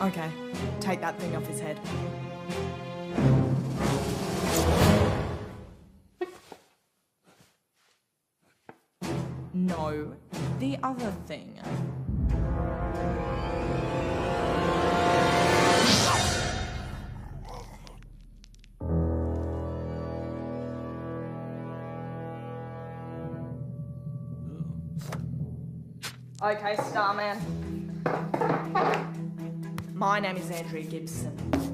Okay, take that thing off his head. No, the other thing. Okay, Starman. My name is Andrea Gibson.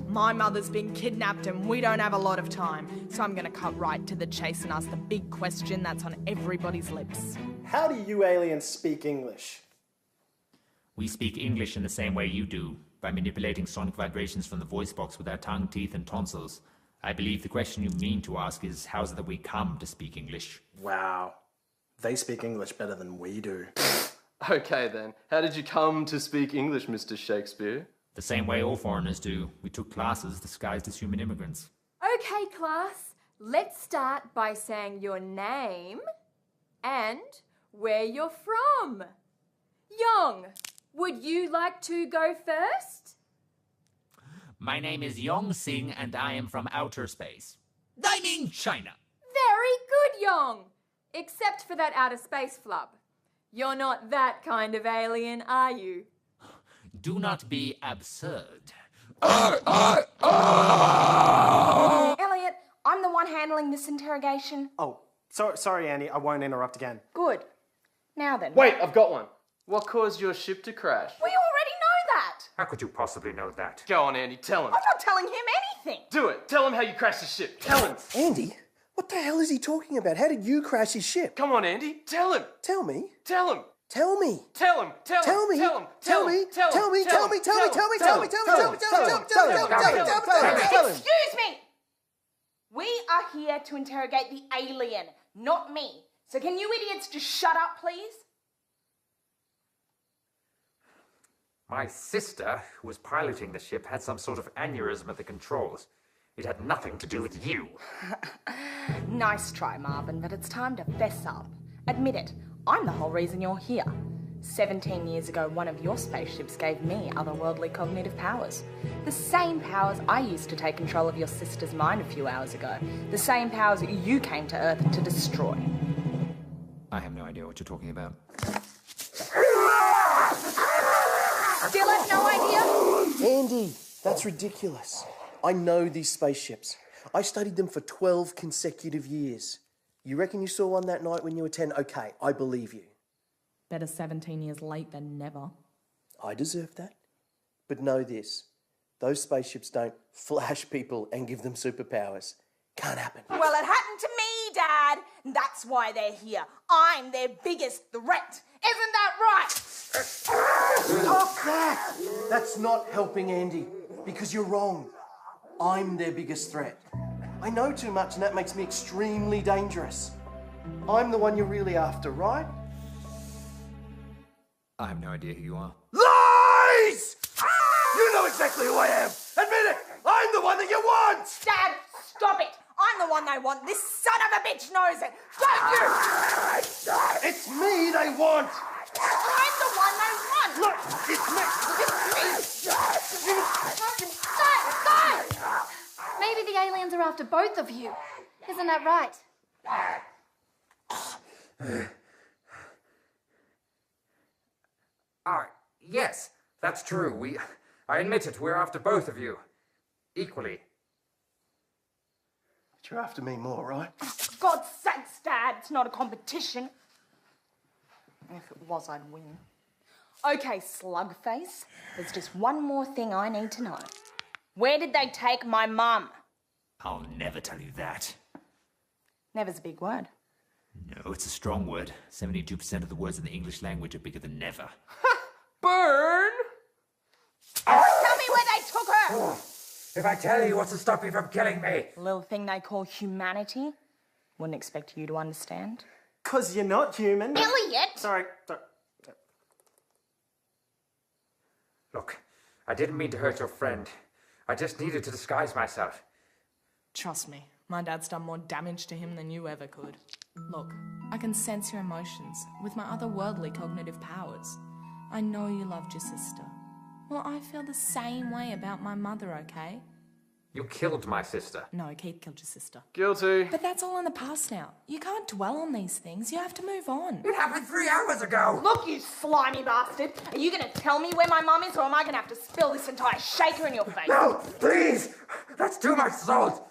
My mother's been kidnapped and we don't have a lot of time, so I'm gonna cut right to the chase and ask the big question that's on everybody's lips. How do you aliens speak English? We speak English in the same way you do, by manipulating sonic vibrations from the voice box with our tongue, teeth, and tonsils. I believe the question you mean to ask is, how is it that we come to speak English? Wow. They speak English better than we do. Okay then, how did you come to speak English, Mr. Shakespeare? The same way all foreigners do. We took classes disguised as human immigrants. Okay, class, let's start by saying your name and where you're from. Yong, would you like to go first? My name is Yong Sing and I am from outer space. I mean China. Very good, Yong. Except for that outer space flub. You're not that kind of alien, are you? Do not be absurd. Elliot, I'm the one handling this interrogation. Oh, sorry, Andy. I won't interrupt again. Good. Now then. Wait, I've got one. What caused your ship to crash? We already know that. How could you possibly know that? Go on, Andy, tell him. I'm not telling him anything. Do it. Tell him how you crashed the ship. Tell him. Andy, what the hell is he talking about? How did you crash his ship? Come on, Andy. Tell him. Tell me. Tell him. Tell me. Tell him. Tell him. Tell me. Tell him. Tell me. Tell me. Tell me. Tell me. Tell me. Tell me. Tell me. Excuse me. We are here to interrogate the alien, not me. So can you idiots just shut up, please? My sister, who was piloting the ship, had some sort of aneurysm at the controls. It had nothing to do with you. Nice try, Marvin, but it's time to fess up. Admit it, I'm the whole reason you're here. 17 years ago, one of your spaceships gave me otherworldly cognitive powers. The same powers I used to take control of your sister's mind a few hours ago. The same powers you came to Earth to destroy. I have no idea what you're talking about. Still have no idea? Andy, that's ridiculous. I know these spaceships. I studied them for 12 consecutive years. You reckon you saw one that night when you were 10? Okay, I believe you. Better 17 years late than never. I deserve that. But know this, those spaceships don't flash people and give them superpowers. Can't happen. Well, it happened to me, Dad. And that's why they're here. I'm their biggest threat. Isn't that right? Stop that! That's not helping Andy, because you're wrong. I'm their biggest threat. I know too much and that makes me extremely dangerous. I'm the one you're really after, right? I have no idea who you are. Lies! You know exactly who I am! Admit it! I'm the one that you want! Dad, stop it! I'm the one they want. This son of a bitch knows it. Don't you? It's me they want! I'm the one they want. Look, it's me! Guys! Maybe the aliens are after both of you. Isn't that right? Yes, that's true. I admit it, we're after both of you. Equally. But you're after me more, right? For God's sakes, Dad, it's not a competition. If it was, I'd win. Okay, Slugface, there's just one more thing I need to know. Where did they take my mum? I'll never tell you that. Never's a big word. No, it's a strong word. 72% of the words in the English language are bigger than never. Burn! Tell me where they took her! If I tell you, what's to stop you from killing me? Little thing they call humanity. Wouldn't expect you to understand. 'Cause you're not human. Elliot! Sorry. Look, I didn't mean to hurt your friend. I just needed to disguise myself. Trust me, my dad's done more damage to him than you ever could. Look, I can sense your emotions with my otherworldly cognitive powers. I know you loved your sister. Well, I feel the same way about my mother, okay? You killed my sister. No, Keith killed your sister. Guilty. But that's all in the past now. You can't dwell on these things. You have to move on. It happened 3 hours ago. Look, you slimy bastard. Are you going to tell me where my mum is, or am I going to have to spill this entire shaker in your face? No, please! That's too much salt!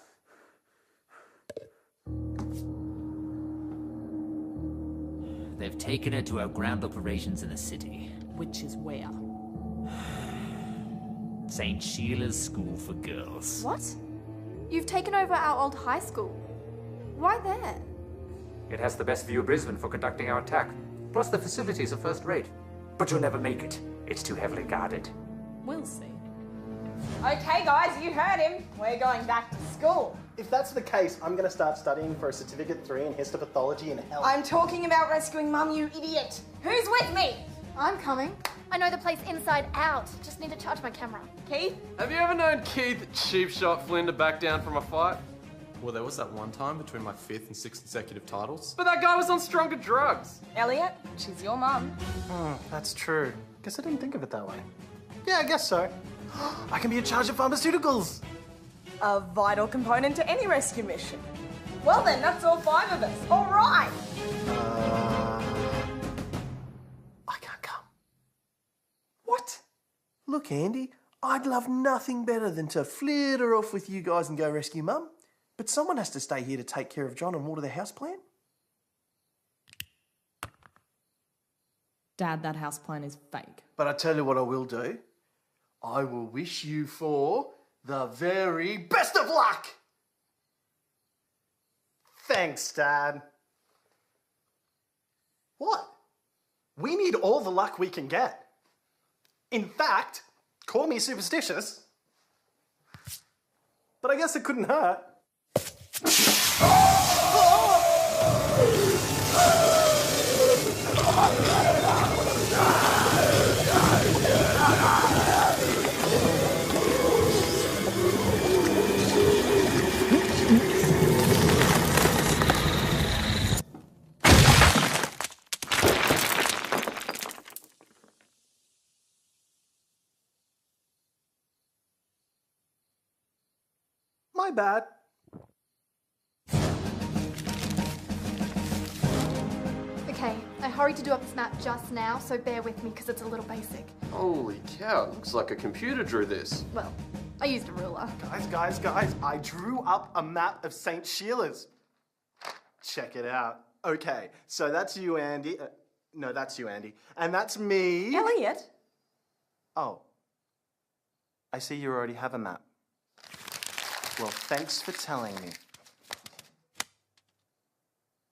They've taken her to our ground operations in the city. Which is where? St. Sheila's School for Girls. What? You've taken over our old high school. Why there? It has the best view of Brisbane for conducting our attack. Plus the facilities are first rate. But you'll never make it. It's too heavily guarded. We'll see. Okay, guys, you heard him. We're going back to school. If that's the case, I'm going to start studying for a Certificate 3 in histopathology in hell. I'm talking about rescuing Mum, you idiot. Who's with me? I'm coming. I know the place inside out. Just need to charge my camera. Keith? Have you ever known Keith Cheap Shot Flynn to back down from a fight? Well, there was that one time between my 5th and 6th consecutive titles. But that guy was on stronger drugs. Elliot, she's your mum. That's true. Guess I didn't think of it that way. Yeah, I guess so. I can be in charge of pharmaceuticals. A vital component to any rescue mission. Well then, that's all 5 of us. All right. I can't come. What? Look, Andy, I'd love nothing better than to flitter off with you guys and go rescue Mum. But someone has to stay here to take care of John and water the houseplant. Dad, that houseplant is fake. But I tell you what I will do. I will wish you for the very best of luck! Thanks, Dad. What? We need all the luck we can get. In fact, call me superstitious. But I guess it couldn't hurt. My bad. Okay, I hurried to do up this map just now, so bear with me because it's a little basic. Holy cow, it looks like a computer drew this. Well, I used a ruler. Guys, I drew up a map of St. Sheila's. Check it out. Okay, so that's you, Andy. No, that's you, Andy. And that's me. Elliot? Oh. I see you already have a map. Well, thanks for telling me.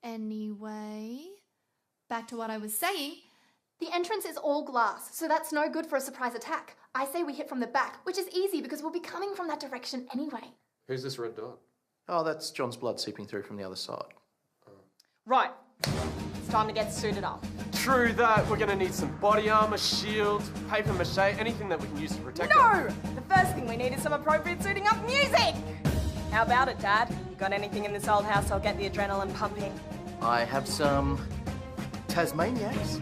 Anyway, back to what I was saying. The entrance is all glass, so that's no good for a surprise attack. I say we hit from the back, which is easy because we'll be coming from that direction anyway. Who's this red dot? Oh, that's John's blood seeping through from the other side. Right. It's time to get suited up. True that. We're gonna need some body armor, shields, paper mache, anything that we can use to protect No! us. The first thing we need is some appropriate suiting up music! How about it, Dad? You got anything in this old house that'll get the adrenaline pumping? I have some Tasmaniacs.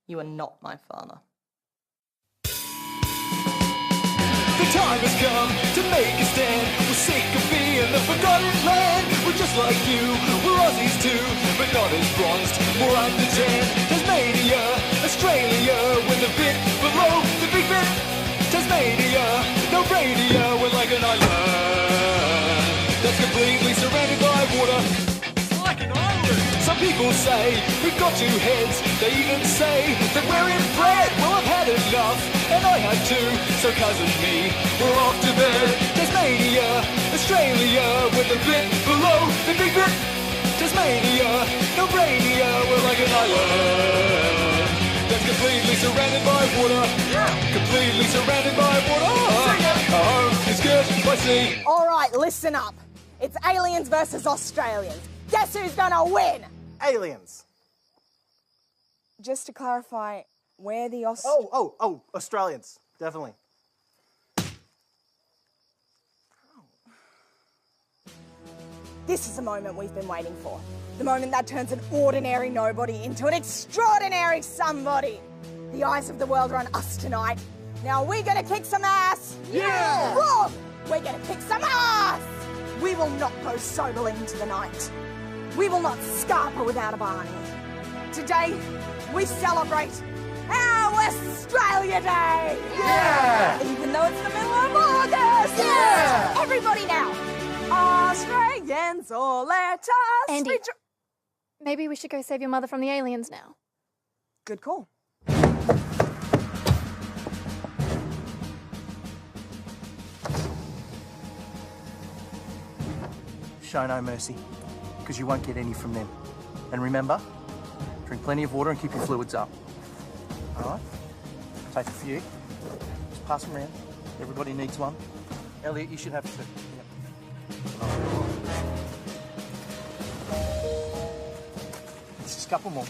You are not my father. The time has come to make a stand. We're sick of being the forgotten land. We're just like you, we're Aussies too, but not as bronzed, more under tan. Tasmania, Australia, we're the bit below the big bit. Tasmania, no radio, we're like an island that's completely surrounded by water. It's like an island. Some people say we've got two heads. They even say that we're inbred. Well, I've had enough, and I had to. So cousin me, we're off to bed. Tasmania, Australia, with a bit below the big bit. Tasmania, no radio, we're like an island that's completely surrounded by water. Completely surrounded by water. Our home is good by sea. All right, listen up. It's aliens versus Australians. Guess who's gonna win? Aliens. Just to clarify, where the Australians. Definitely. This is the moment we've been waiting for. The moment that turns an ordinary nobody into an extraordinary somebody. The eyes of the world are on us tonight. Now we're gonna kick some ass. Yeah! Wrong! We're gonna kick some ass! We will not go soberly into the night. We will not scarper without a Barney. Today, we celebrate our Australia Day! Yeah! Even though it's the middle of August! Yeah! Everybody now! Australians, all let us... Andy, maybe we should go save your mother from the aliens now. Good call. Show no mercy, because you won't get any from them. And remember, drink plenty of water and keep your fluids up. All right? Take a few. Just pass them around. Everybody needs one. Elliot, you should have two. Just a couple more.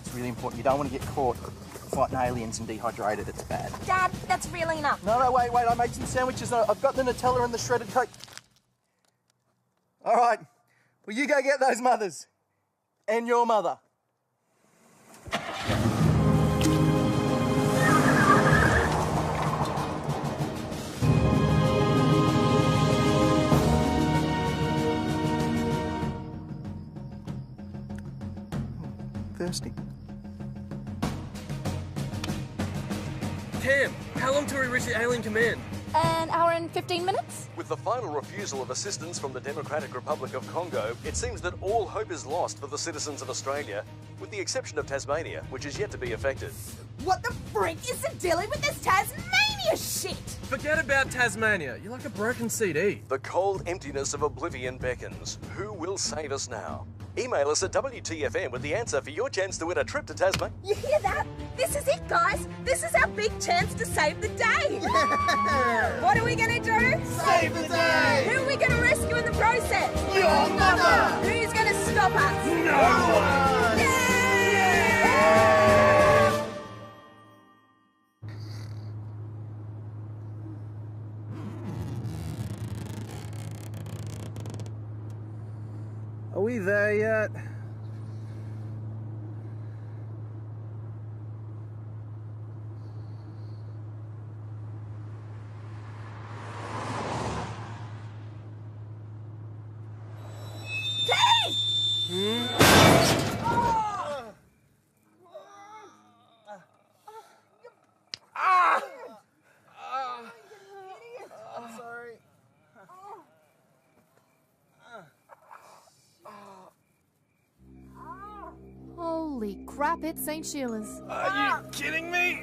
It's really important. You don't want to get caught fighting aliens and dehydrated. It's bad. Dad, that's really enough. No, wait. I made some sandwiches. I've got the Nutella and the shredded Coke. All right. Well, you go get those mothers. And your mother. Thirsty. Cam, how long till we reach the alien command? An hour and 15 minutes? With the final refusal of assistance from the Democratic Republic of Congo, it seems that all hope is lost for the citizens of Australia, with the exception of Tasmania, which is yet to be affected. What the freak is the dilly with this Tasmania shit? Forget about Tasmania. You're like a broken CD. The cold emptiness of oblivion beckons. Who will save us now? Email us at WTFM with the answer for your chance to win a trip to Tasmania. You hear that? This is it, guys. This is our big chance to save the day. What are we gonna do? Save the day! Who are we gonna rescue in the process? Your mother! Who's gonna stop us? No one! Are we there yet? I'm sorry. Holy crap, it's St. Sheila's. Are you kidding me?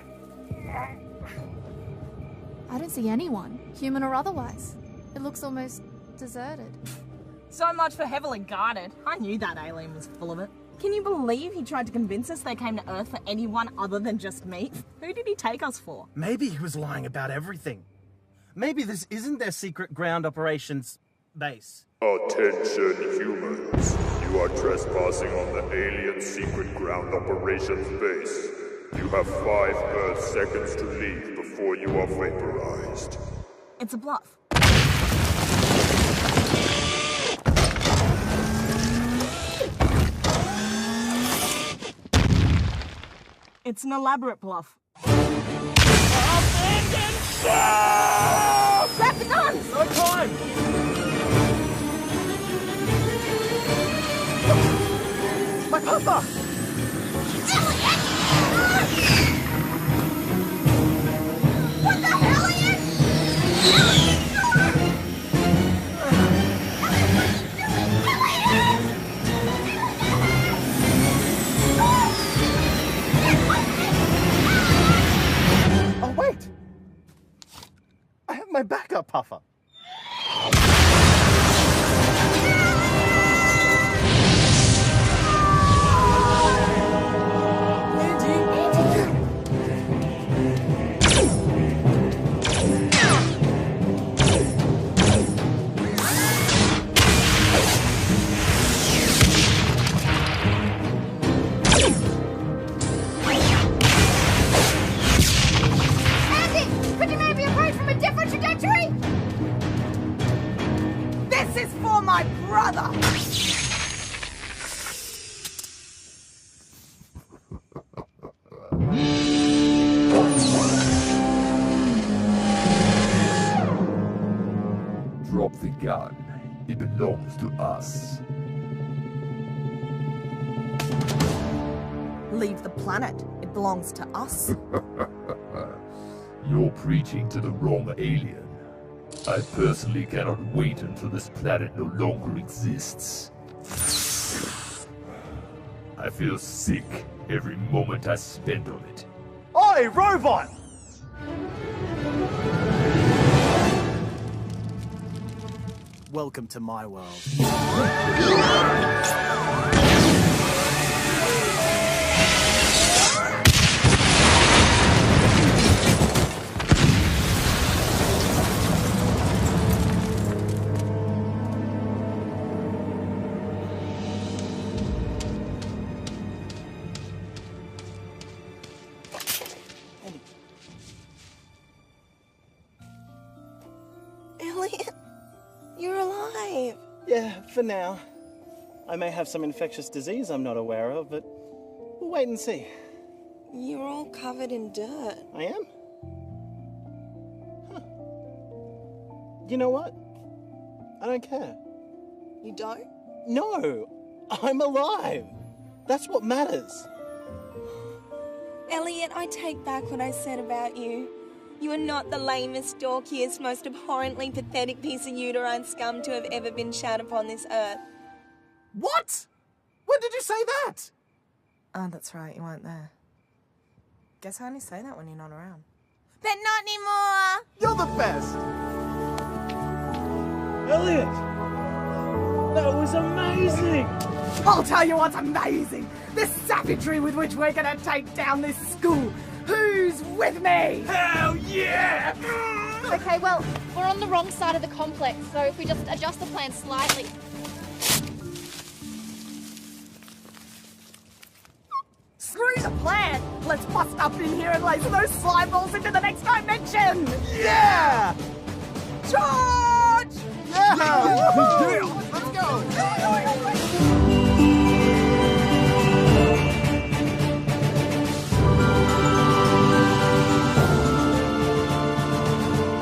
I don't see anyone, human or otherwise. It looks almost deserted. So much for heavily guarded. I knew that alien was full of it. Can you believe he tried to convince us they came to Earth for anyone other than just me? Who did he take us for? Maybe he was lying about everything. Maybe this isn't their secret ground operations base. Attention humans. You are trespassing on the alien secret ground operations base. You have 5 Earth seconds to leave before you are vaporized. It's a bluff. It's an elaborate bluff. Abandon ship! Grab the guns! No time! My papa! What the hell, Oh, wait! I have my backup puffer. Could you maybe approach from a different trajectory? This is for my brother! Drop the gun. It belongs to us. Leave the planet. It belongs to us. You're preaching to the wrong alien. I personally cannot wait until this planet no longer exists. I feel sick every moment I spend on it. Oi, robot! Welcome to my world. Elliot, you're alive. Yeah, for now. I may have some infectious disease I'm not aware of, but we'll wait and see. You're all covered in dirt. I am? Huh. You know what? I don't care. You don't? No! I'm alive! That's what matters. Elliot, I take back what I said about you. You are not the lamest, dorkiest, most abhorrently pathetic piece of uterine scum to have ever been shat upon this earth. What? When did you say that? Oh, that's right, you weren't there. Guess I only say that when you're not around. But not anymore! You're the best! Elliot! That was amazing! I'll tell you what's amazing! The savagery with which we're gonna take down this school! Who's with me? Hell yeah! Okay, well, we're on the wrong side of the complex, so if we just adjust the plan slightly. Screw the plan! Let's bust up in here and laser those slime balls into the next dimension! Yeah! Charge! Yeah! Yeah! Let's go!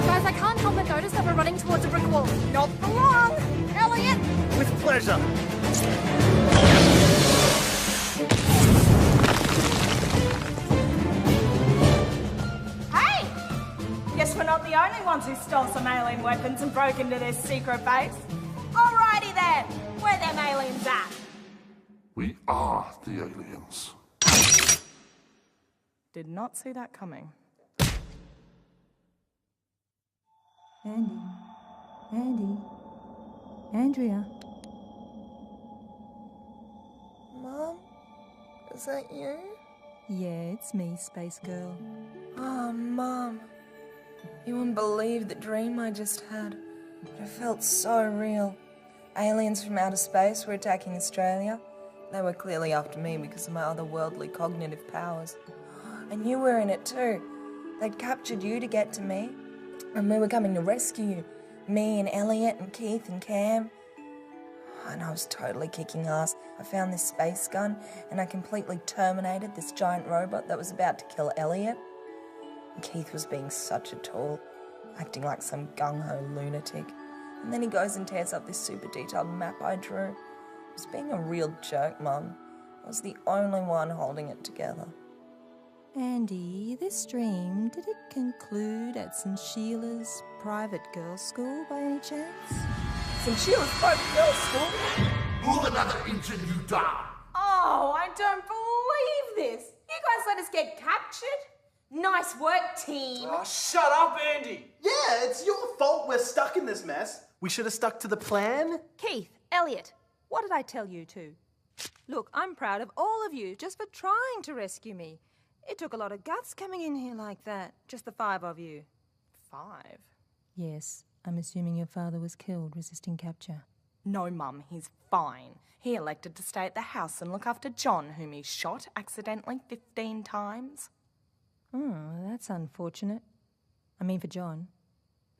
Guys, I can't help but notice that we're running towards a brick wall. Not for long! Elliot! With pleasure. Hey! Guess we're not the only ones who stole some alien weapons and broke into this secret base. Alrighty then! Where them aliens at? We are the aliens. Did not see that coming. Andy. Andrea. Mom? Is that you? Yeah, it's me, Space Girl. Oh, Mom. You wouldn't believe the dream I just had. It felt so real. Aliens from outer space were attacking Australia. They were clearly after me because of my otherworldly cognitive powers. And you were in it too. They'd captured you to get to me. And we were coming to rescue you. Me and Elliot and Keith and Cam. And I was totally kicking ass. I found this space gun and I completely terminated this giant robot that was about to kill Elliot. And Keith was being such a tool, acting like some gung-ho lunatic. And then he goes and tears up this super detailed map I drew. He was being a real jerk, Mum. I was the only one holding it together. Andy, this dream, did it conclude at St. Sheila's private girls' school by any chance? St. Sheila's private girls' school? Move another inch and you die. Oh, I don't believe this. You guys let us get captured? Nice work, team. Oh, shut up, Andy. Yeah, it's your fault we're stuck in this mess. We should have stuck to the plan. Keith, Elliot, what did I tell you two? Look, I'm proud of all of you just for trying to rescue me. It took a lot of guts coming in here like that. Just the 5 of you. 5? Yes, I'm assuming your father was killed resisting capture. No, Mum, he's fine. He elected to stay at the house and look after John, whom he shot accidentally 15 times. Oh, that's unfortunate. I mean for John.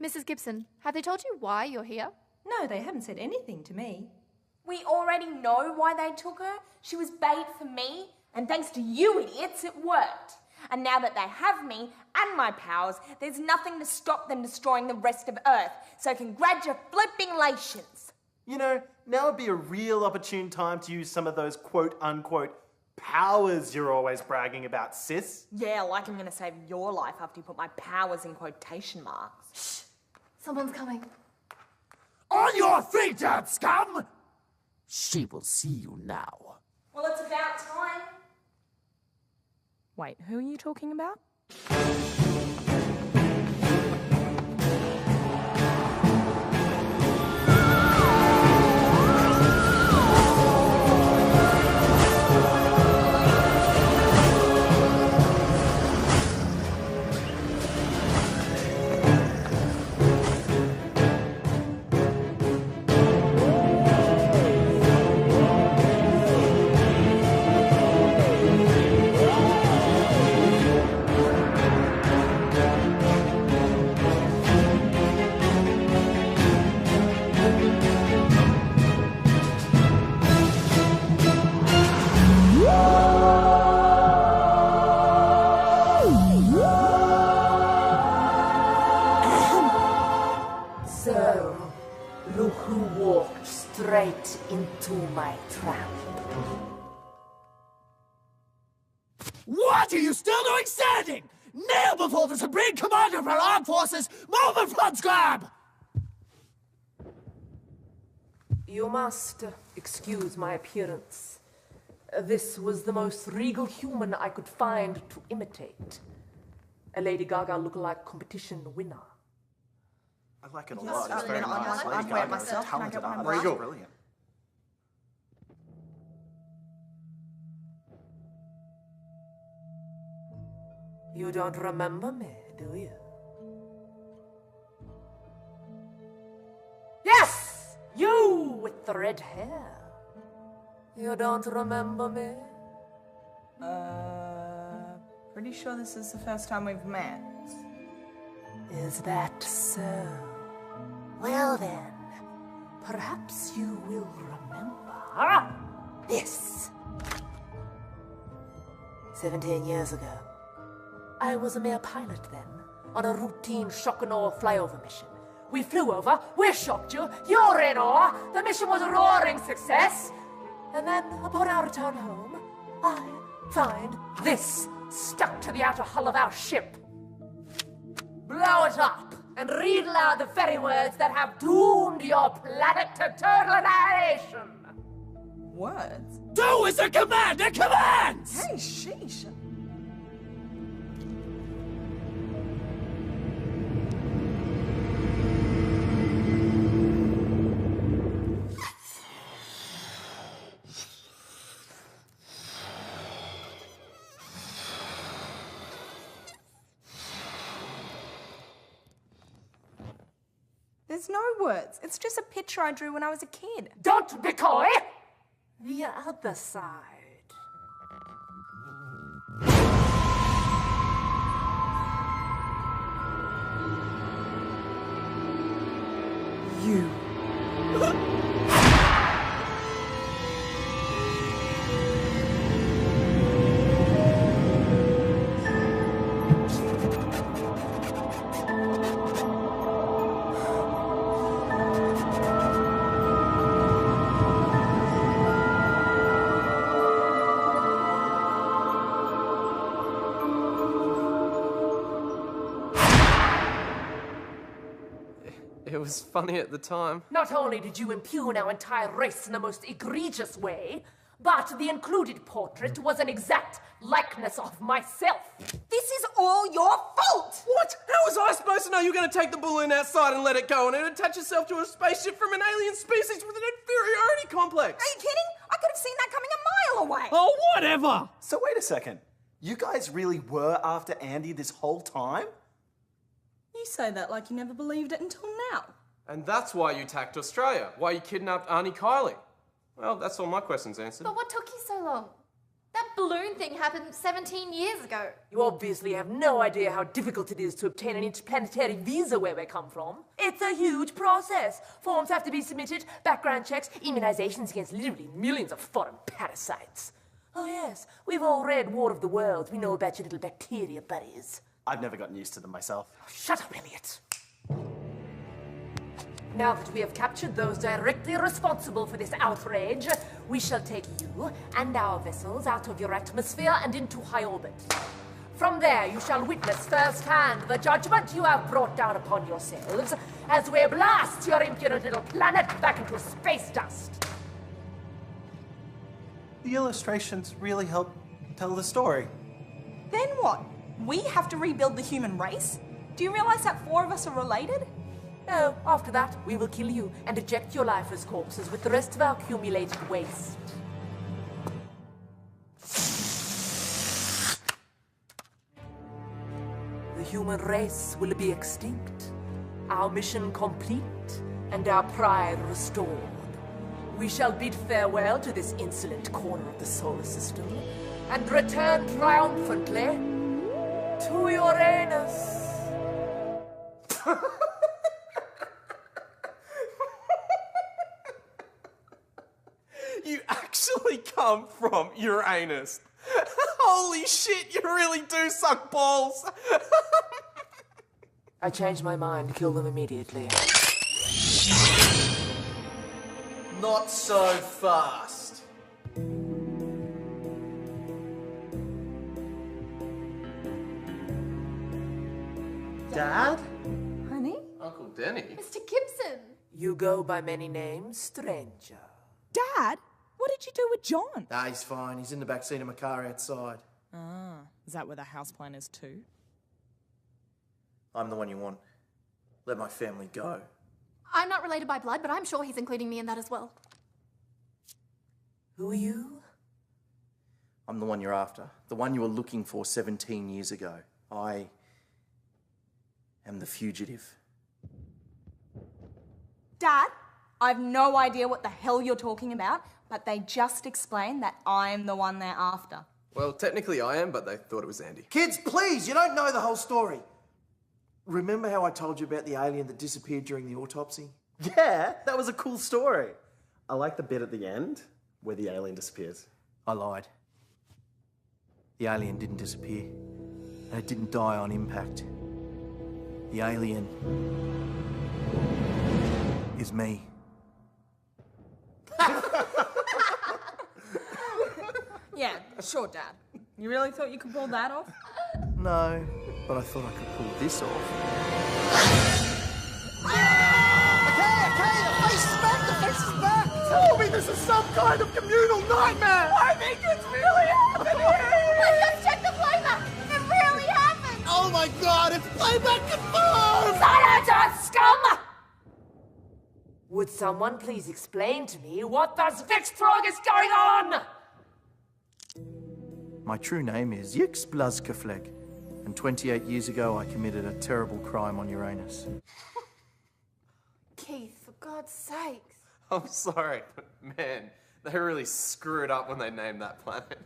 Mrs. Gibson, have they told you why you're here? No, they haven't said anything to me. We already know why they took her. She was bait for me, and thanks to you idiots, it worked. And now that they have me and my powers, there's nothing to stop them destroying the rest of Earth. So congratulations. You know, now would be a real opportune time to use some of those quote-unquote powers you're always bragging about, sis. Yeah, like I'm gonna save your life after you put my powers in quotation marks. Shh! Someone's coming. On your feet, damn scum! She will see you now. Well, it's about time. Wait, who are you talking about? Into my trap. What are you still doing standing? Kneel before the Supreme Commander of our armed forces! Move in front, scrab! You must excuse my appearance. This was the most regal human I could find to imitate. A Lady Gaga lookalike competition winner. I like it a Yes, lot. It's very I nice. like Lady it Gaga, myself. Can I talented get one artist. back? There you go. Brilliant. You don't remember me, do you? Yes! You with the red hair. You don't remember me? Pretty sure this is the first time we've met. Is that so? Well then, perhaps you will remember this. 17 years ago, I was a mere pilot then, on a routine shock and awe flyover mission. We flew over, we shocked you, you're in awe, the mission was a roaring success. And then, upon our return home, I find this stuck to the outer hull of our ship. Blow it up and read aloud the very words that have doomed your planet to total annihilation. Words? Do as the commander commands! Hey, sheesh. There's no words. It's just a picture I drew when I was a kid. Don't be coy! The other side. You. It was funny at the time. Not only did you impugn our entire race in the most egregious way, but the included portrait was an exact likeness of myself. This is all your fault! What? How was I supposed to know you were going to take the balloon outside and let it go and then attach yourself to a spaceship from an alien species with an inferiority complex? Are you kidding? I could have seen that coming a mile away. Oh, whatever! So wait a second. You guys really were after Andy this whole time? You say that like you never believed it until now. And that's why you attacked Australia, why you kidnapped Auntie Kylie. Well, that's all my questions answered. But what took you so long? That balloon thing happened 17 years ago. You obviously have no idea how difficult it is to obtain an interplanetary visa where we come from. It's a huge process. Forms have to be submitted, background checks, immunizations against literally millions of foreign parasites. Oh yes, we've all read War of the Worlds. We know about your little bacteria buddies. I've never gotten used to them myself. Shut up, Elliot. Now that we have captured those directly responsible for this outrage, we shall take you and our vessels out of your atmosphere and into high orbit. From there, you shall witness firsthand the judgment you have brought down upon yourselves as we blast your impudent little planet back into space dust. The illustrations really help tell the story. Then what? We have to rebuild the human race? Do you realize that 4 of us are related? No, after that, we will kill you and eject your lifeless corpses with the rest of our accumulated waste. The human race will be extinct, our mission complete, and our pride restored. We shall bid farewell to this insolent corner of the solar system and return triumphantly to Uranus. You actually come from Uranus. Holy shit, you really do suck balls. I changed my mind. Kill them immediately. Not so fast. Dad? Honey? Uncle Denny? Mr. Gibson! You go by many names, stranger. Dad, what did you do with John? Nah, he's fine. He's in the back seat of my car outside. Ah, is that where the houseplant is too? I'm the one you want. Let my family go. I'm not related by blood, but I'm sure he's including me in that as well. Who are you? I'm the one you're after. The one you were looking for 17 years ago. I am the fugitive. Dad, I've no idea what the hell you're talking about, but they just explained that I'm the one they're after. Well, technically I am, but they thought it was Andy. Kids, please, you don't know the whole story. Remember how I told you about the alien that disappeared during the autopsy? Yeah, that was a cool story. I like the bit at the end where the alien disappears. I lied. The alien didn't disappear, and it didn't die on impact. The alien is me. Yeah, sure, Dad. You really thought you could pull that off? No, but I thought I could pull this off. Okay, the face is back, the face is back! Tell me this is some kind of communal nightmare! I think it's really happening! Let's check the playback! It really happened! Oh my god, it's playback confirmed! Silence, scum! Would someone please explain to me what the Zvikstrog is going on? My true name is Yix Blazkafleg, and 28 years ago I committed a terrible crime on Uranus. God's sakes. I'm sorry, but man, they really screwed up when they named that planet.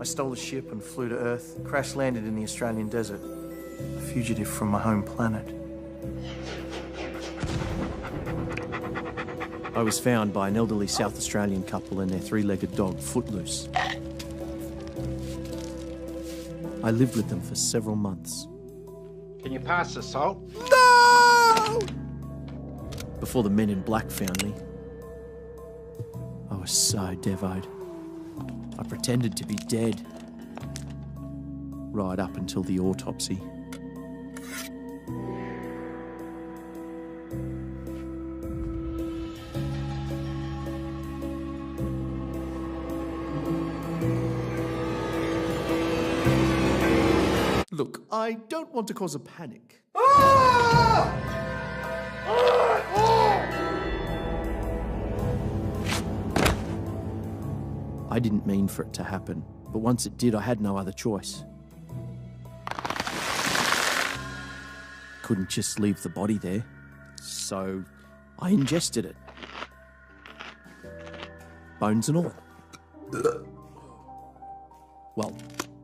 I stole a ship and flew to Earth, crash landed in the Australian desert, a fugitive from my home planet. I was found by an elderly South Australian couple and their three-legged dog, Footloose. I lived with them for several months. Can you pass the salt? No! Before the men in black found me, I was so devoed. I pretended to be dead. Right up until the autopsy. Look, I don't want to cause a panic. I didn't mean for it to happen, but once it did, I had no other choice. Couldn't just leave the body there, so I ingested it. Bones and all. Well,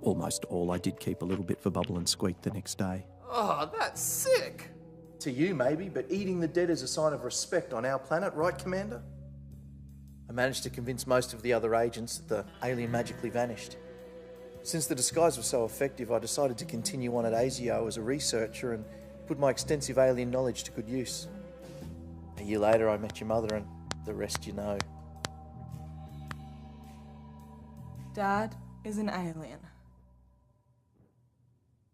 almost all. I did keep a little bit for Bubble and Squeak the next day. Oh, that's sick. To you, maybe, but eating the dead is a sign of respect on our planet, right, Commander? I managed to convince most of the other agents that the alien magically vanished. Since the disguise was so effective, I decided to continue on at ASIO as a researcher and put my extensive alien knowledge to good use. A year later, I met your mother, and the rest you know. Dad is an alien.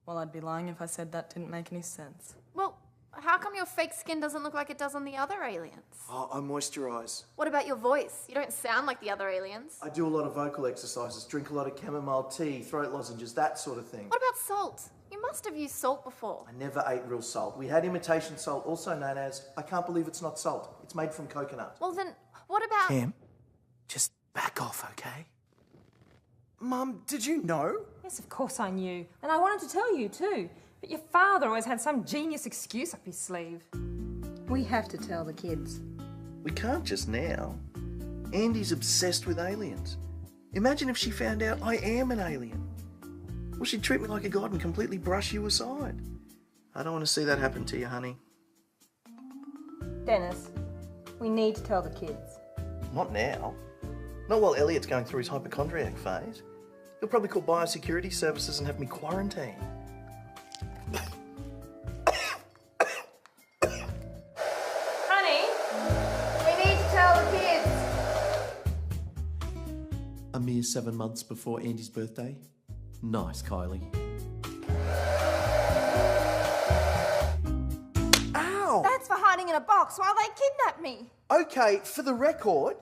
Well, I'd be lying if I said that didn't make any sense. Well, how come your fake skin doesn't look like it does on the other aliens? Oh, I moisturise. What about your voice? You don't sound like the other aliens. I do a lot of vocal exercises, drink a lot of chamomile tea, throat lozenges, that sort of thing. What about salt? You must have used salt before. I never ate real salt. We had imitation salt, also known as, I can't believe it's not salt. It's made from coconut. Well then, what about... Cam, just back off, okay? Mum, did you know? Yes, of course I knew. And I wanted to tell you too. But your father always had some genius excuse up his sleeve. We have to tell the kids. We can't just now. Andy's obsessed with aliens. Imagine if she found out I am an alien. Well, she'd treat me like a god and completely brush you aside. I don't want to see that happen to you, honey. Dennis, we need to tell the kids. Not now. Not while Elliot's going through his hypochondriac phase. He'll probably call biosecurity services and have me quarantined. Honey, we need to tell the kids. A mere 7 months before Andy's birthday. Nice, Kylie. Ow! That's for hiding in a box while they kidnapped me. Okay, for the record,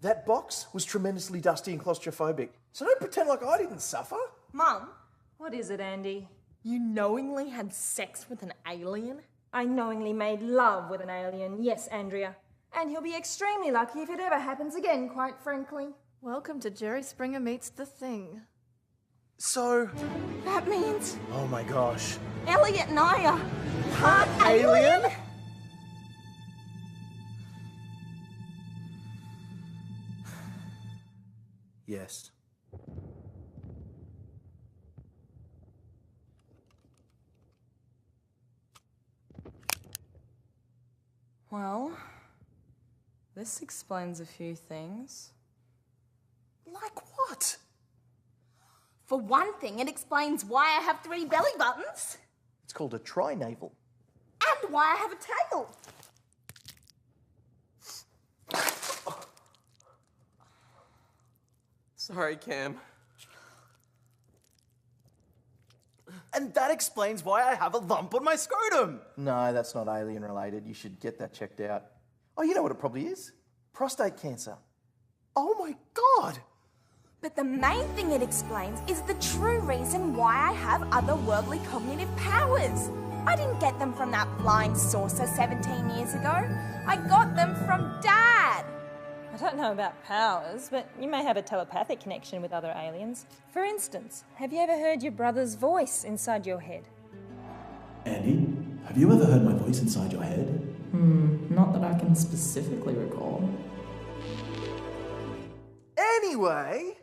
that box was tremendously dusty and claustrophobic. So don't pretend like I didn't suffer. Mum, What is it, Andy? you knowingly had sex with an alien? I knowingly made love with an alien, yes, Andrea. And he'll be extremely lucky if it ever happens again, quite frankly. Welcome to Jerry Springer Meets the Thing. So... That means Oh my gosh. Elliot and I are part Alien? Yes. Well, this explains a few things. Like what? For one thing, it explains why I have 3 belly buttons It's called a tri-navel. and why I have a tail. Sorry, Cam. And that explains why I have a lump on my scrotum. No, that's not alien related. You should get that checked out. Oh, you know what it probably is? Prostate cancer. Oh my God! But the main thing it explains is the true reason why I have otherworldly cognitive powers. I didn't get them from that flying saucer 17 years ago. I got them from Dad. I don't know about powers, but you may have a telepathic connection with other aliens. For instance, have you ever heard your brother's voice inside your head? Andy, have you ever heard my voice inside your head? Not that I can specifically recall. Anyway,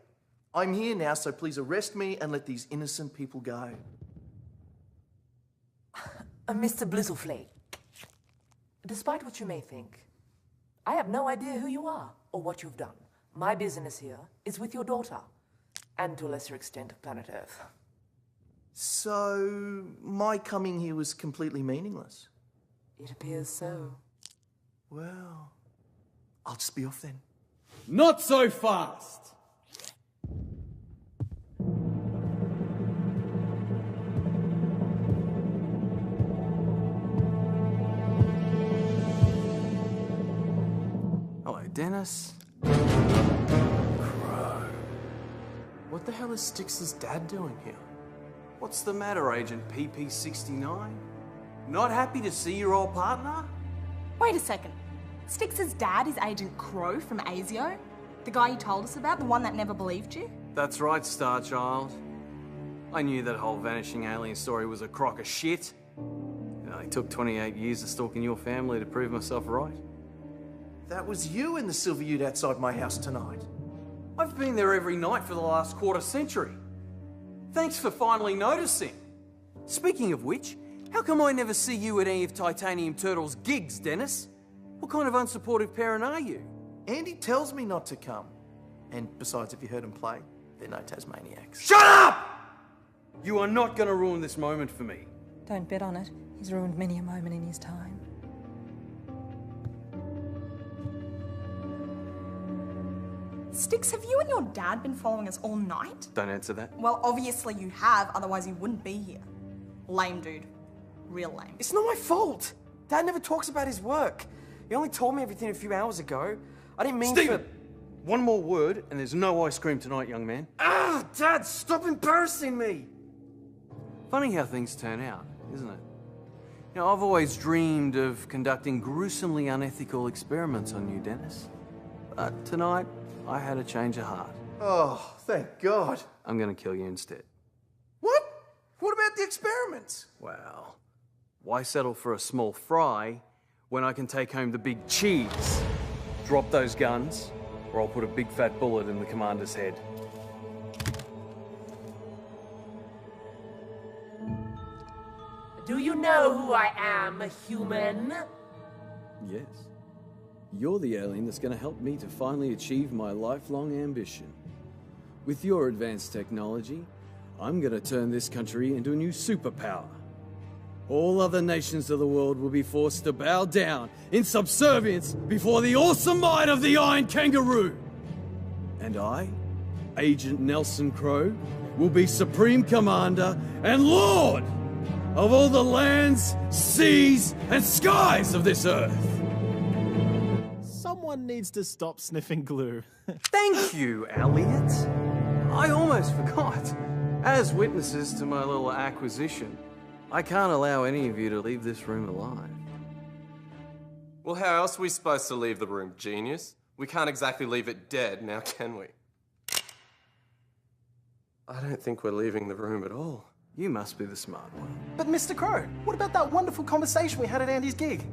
I'm here now, so please arrest me and let these innocent people go. Mr. Blizzleflake, despite what you may think, I have no idea who you are or what you've done. My business here is with your daughter, and to a lesser extent of planet Earth. So, my coming here was completely meaningless? It appears so. Well, I'll just be off then. Not so fast! Hello, Dennis. Crow. What the hell is Styx's dad doing here? What's the matter, Agent PP69? Not happy to see your old partner? Wait a second. Styx's dad is Agent Crow from ASIO? The guy you told us about, the one that never believed you? That's right, Starchild. I knew that whole vanishing alien story was a crock of shit. It took 28 years of stalking your family to prove myself right. That was you in the silver ute outside my house tonight. I've been there every night for the last quarter century. Thanks for finally noticing. Speaking of which, how come I never see you at any of Titanium Turtle's gigs, Dennis? What kind of unsupportive parent are you? Andy tells me not to come. And besides, if you heard him play, they're no Tasmaniacs. Shut up! You are not going to ruin this moment for me. Don't bet on it. He's ruined many a moment in his time. Styx, have you and your dad been following us all night? Don't answer that. Well, obviously you have, otherwise you wouldn't be here. Lame, dude. Real lame. It's not my fault. Dad never talks about his work. He only told me everything a few hours ago. I didn't mean Stephen! One more word and there's no ice cream tonight, young man. Ah, Dad, stop embarrassing me! Funny how things turn out, isn't it? You know, I've always dreamed of conducting gruesomely unethical experiments on you, Dennis. But tonight, I had a change of heart. Oh, thank God. I'm gonna kill you instead. What? What about the experiments? Well, why settle for a small fry when I can take home the big cheese? Drop those guns, or I'll put a big fat bullet in the commander's head. Do you know who I am, human? Yes. You're the alien that's going to help me to finally achieve my lifelong ambition. With your advanced technology, I'm going to turn this country into a new superpower. All other nations of the world will be forced to bow down in subservience before the awesome might of the Iron Kangaroo. And I, Agent Nelson Crow, will be Supreme Commander and Lord of all the lands, seas, and skies of this Earth. Someone needs to stop sniffing glue. Thank you, Elliot. I almost forgot. As witnesses to my little acquisition, I can't allow any of you to leave this room alive. Well, how else are we supposed to leave the room, genius? We can't exactly leave it dead, now can we? I don't think we're leaving the room at all. You must be the smart one. But Mr. Crow, what about that wonderful conversation we had at Andy's gig?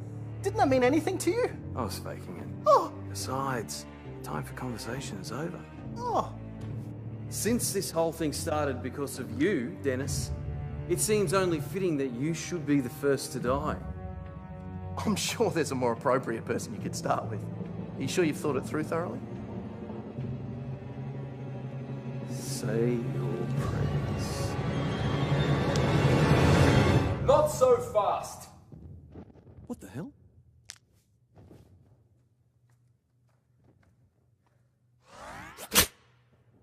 Didn't that mean anything to you? I was faking it. Oh! Besides, time for conversation is over. Oh! Since this whole thing started because of you, Dennis, it seems only fitting that you should be the first to die. I'm sure there's a more appropriate person you could start with. Are you sure you've thought it through thoroughly? Say your prayers. Not so fast! What the hell?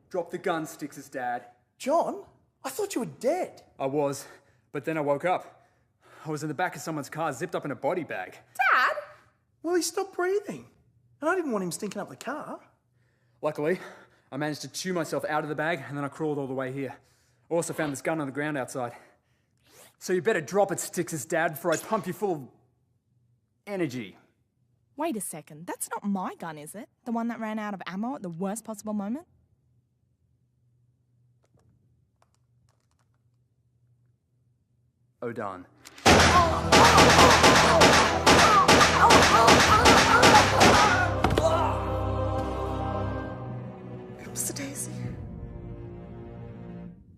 Drop the gun, Styx's dad. John, I thought you were dead. I was, but then I woke up. I was in the back of someone's car, zipped up in a body bag. Dad? Well, he stopped breathing. And I didn't want him stinking up the car. Luckily, I managed to chew myself out of the bag, and then I crawled all the way here. I also found this gun on the ground outside. So you better drop it, Styx's dad, before I pump you full of energy. Wait a second, that's not my gun, is it? The one that ran out of ammo at the worst possible moment? Odan. Oh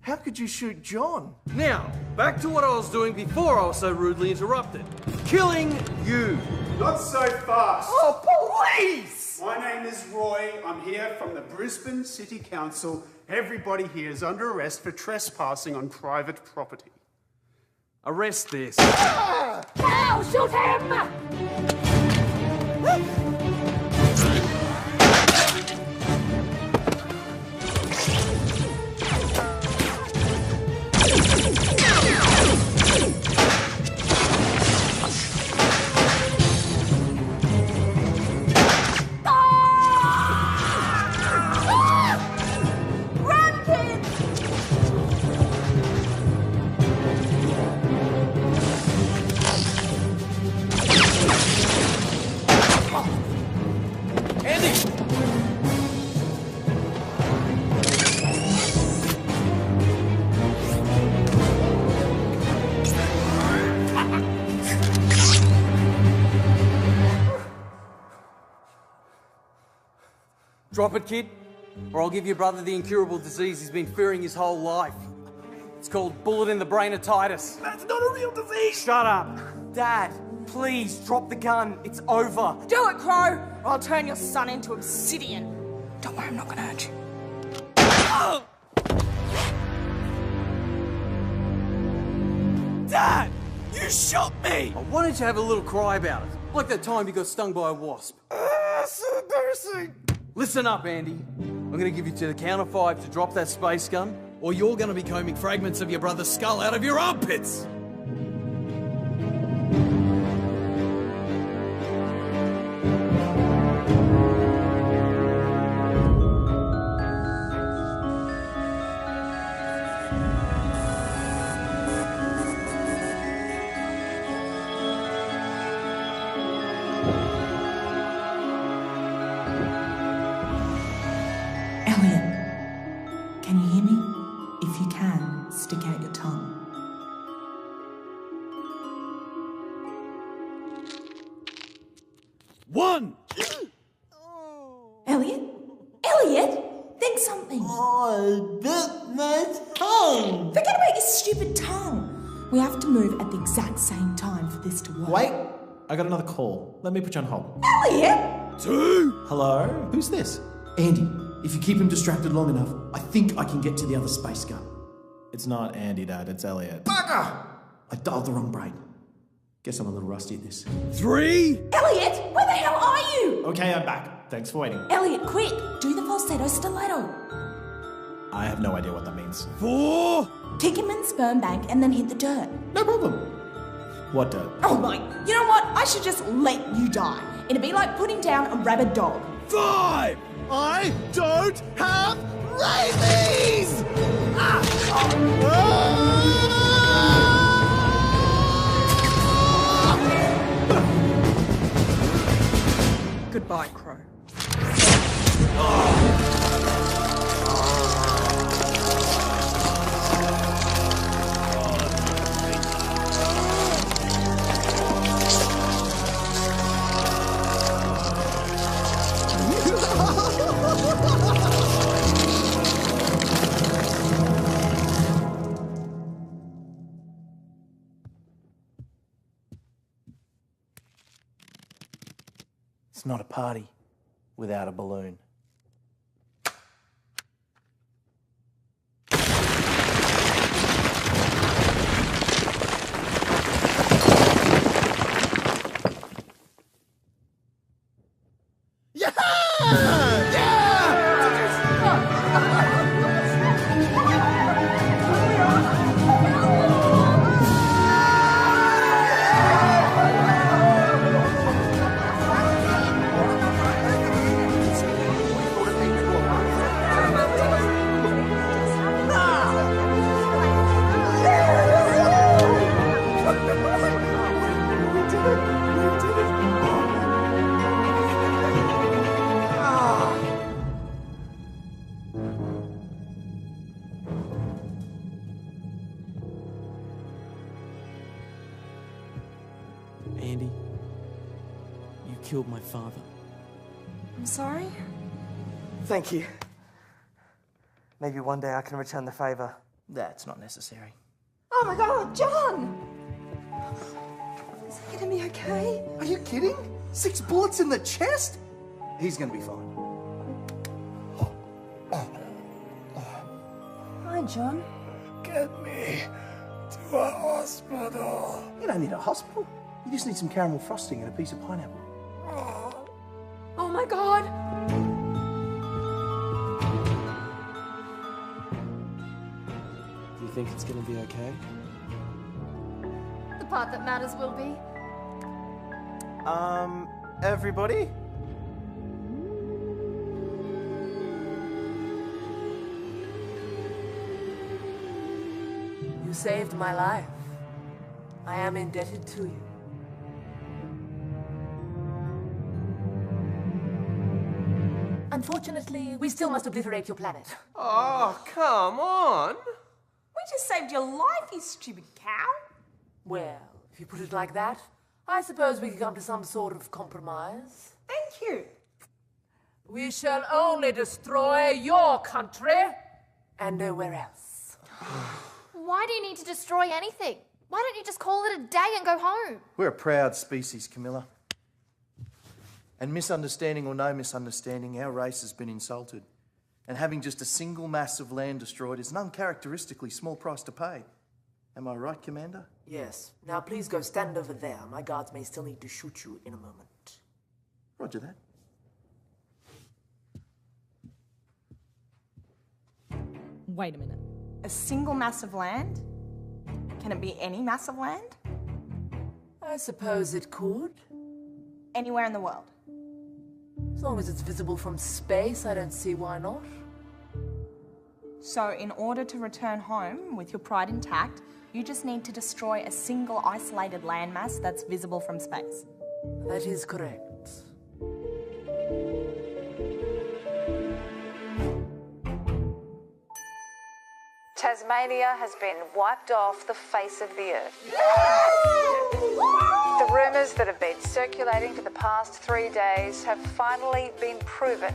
How could you shoot John? Now, back to what I was doing before I was so rudely interrupted. Killing you. Not so fast. Oh, police! My name is Roy. I'm here from the Brisbane City Council. Everybody here is under arrest for trespassing on private property. Arrest this. Now, shoot him! Drop it, kid, or I'll give your brother the incurable disease he's been fearing his whole life. It's called bullet in the brainatitis. That's not a real disease! Shut up! Dad, please, drop the gun. It's over. Do it, Crow, or I'll turn your son into obsidian. Don't worry, I'm not gonna hurt you. Dad! You shot me! Oh, why don't you have a little cry about it? Like that time you got stung by a wasp. So embarrassing. Listen up, Andy. I'm gonna give you to the count of 5 to drop that space gun, or you're gonna be combing fragments of your brother's skull out of your armpits! Can you hear me? If you can, stick out your tongue. One! Elliot? Elliot? Think something. I bit my tongue. Forget about your stupid tongue. We have to move at the exact same time for this to work. Wait, I got another call. Let me put you on hold. Elliot! 2! Hello? Who's this? Andy, if you keep him distracted long enough, I think I can get to the other space gun. It's not Andy, Dad. It's Elliot. Bugger! I dialed the wrong brain. Guess I'm a little rusty at this. 3! Elliot, where the hell are you? Okay, I'm back. Thanks for waiting. Elliot, quick! Do the falsetto stiletto. I have no idea what that means. 4! Kick him in sperm bank and then hit the dirt. No problem. What dirt? Oh my, you know what? I should just let you die. It'd be like putting down a rabid dog. 5! I don't have rabies! Goodbye, Crow. It's not a party without a balloon. Andy, you killed my father. I'm sorry? Thank you. Maybe one day I can return the favor. That's not necessary. Oh my God, John! Is he gonna be okay? Are you kidding? 6 bullets in the chest? He's gonna be fine. Hi, John. Get me to a hospital. You don't need a hospital. You just need some caramel frosting and a piece of pineapple. Oh my God! Do you think it's gonna be okay? The part that matters will be. Everybody? You saved my life. I am indebted to you. Unfortunately, we still must obliterate your planet. Oh, come on. We just saved your life, you stupid cow. Well, if you put it like that, I suppose we can come to some sort of compromise. Thank you. We shall only destroy your country and nowhere else. Why do you need to destroy anything? Why don't you just call it a day and go home? We're a proud species, Camilla. And misunderstanding or no misunderstanding, our race has been insulted. And having just a single mass of land destroyed is an uncharacteristically small price to pay. Am I right, Commander? Yes. Now please go stand over there. My guards may still need to shoot you in a moment. Roger that. Wait a minute. A single mass of land? Can it be any mass of land? I suppose it could. Anywhere in the world? As long as it's visible from space, I don't see why not. So, in order to return home with your pride intact, you just need to destroy a single isolated landmass that's visible from space. That is correct. Tasmania has been wiped off the face of the earth. The rumours that have been circulating for the past 3 days have finally been proven.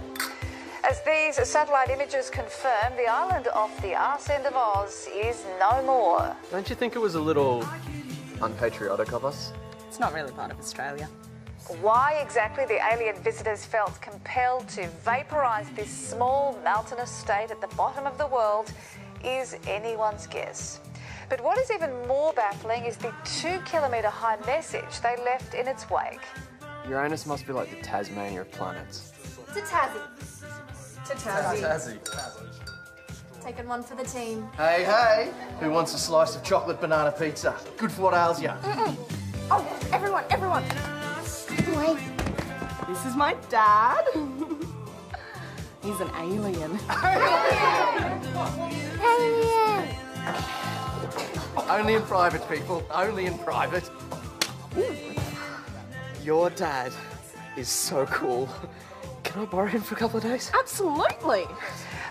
As these satellite images confirm, the island off the arse end of Oz is no more. Don't you think it was a little unpatriotic of us? It's not really part of Australia. Why exactly the alien visitors felt compelled to vaporise this small mountainous state at the bottom of the world is anyone's guess. But what is even more baffling is the 2-kilometre high message they left in its wake. Uranus must be like the Tasmania of planets. To Tassie. To Tassie. Tassie. Taking one for the team. Hey, hey! Who wants a slice of chocolate banana pizza? Good for what ails ya. Oh, everyone! Wait. This is my dad. He's an alien. Only in private, people. Only in private. Your dad is so cool. Can I borrow him for a couple of days? Absolutely.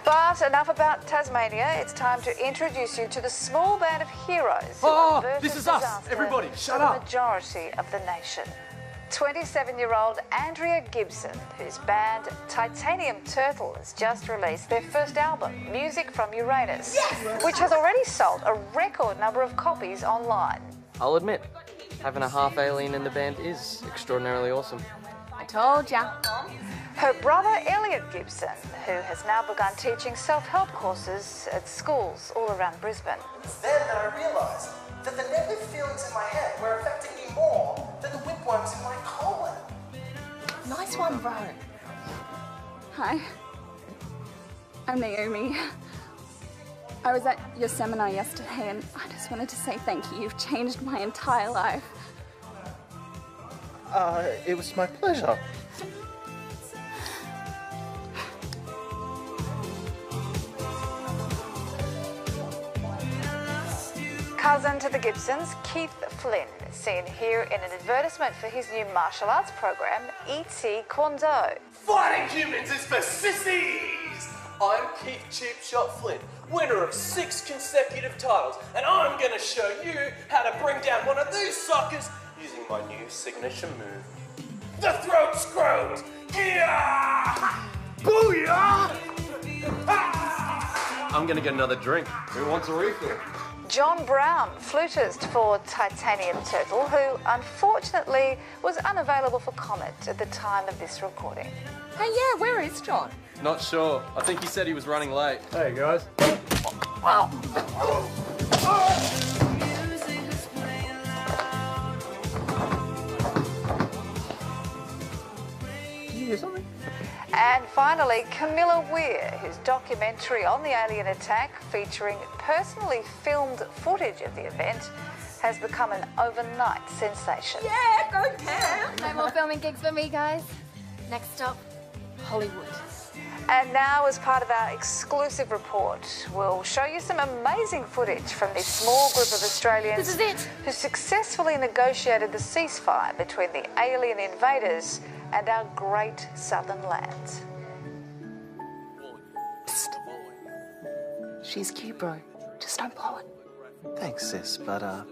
But enough about Tasmania. It's time to introduce you to the small band of heroes. Oh, this is us. Everybody, shut The up. majority of the nation. 27-year-old Andrea Gibson, whose band Titanium Turtle has just released their first album, Music from Uranus, which has already sold a record number of copies online. I'll admit, having a half alien in the band is extraordinarily awesome. I told ya. Her brother Elliot Gibson, who has now begun teaching self-help courses at schools all around Brisbane. It's then that I realised that the negative feelings in my head were affecting me more than the whipworms in my colon. Nice one, bro. Hi, I'm Naomi. I was at your seminar yesterday and I just wanted to say thank you. You've changed my entire life. It was my pleasure. Cousin to the Gibsons, Keith Flynn, seen here in an advertisement for his new martial arts program, E.T. Kondo. Fighting humans is for sissies! I'm Keith Cheap Shot Flynn, winner of 6 consecutive titles, and I'm gonna show you how to bring down one of these suckers using my new signature move. The Throat Scrote! Yeah! Booyah! Ah! I'm gonna get another drink. Who wants a refill? John Brown, flutist for Titanium Turtle, who unfortunately was unavailable for comment at the time of this recording. Hey, yeah, where is John? Not sure. I think he said he was running late. Hey, guys. Wow. Did you hear something? And finally, Camilla Weir, whose documentary on the alien attack featuring personally filmed footage of the event has become an overnight sensation. Yeah, go Cam! No more filming gigs for me, guys. Next stop, Hollywood. And now, as part of our exclusive report, we'll show you some amazing footage from this small group of Australians This is it. who successfully negotiated the ceasefire between the alien invaders and our great southern lands. Psst. She's cute, bro. Just don't blow it. Thanks, sis, but I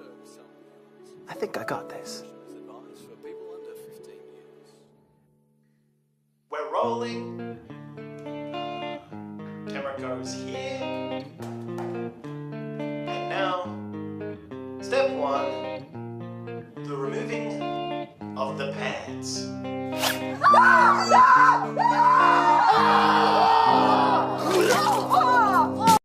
think I got this. We're rolling. Camera goes here.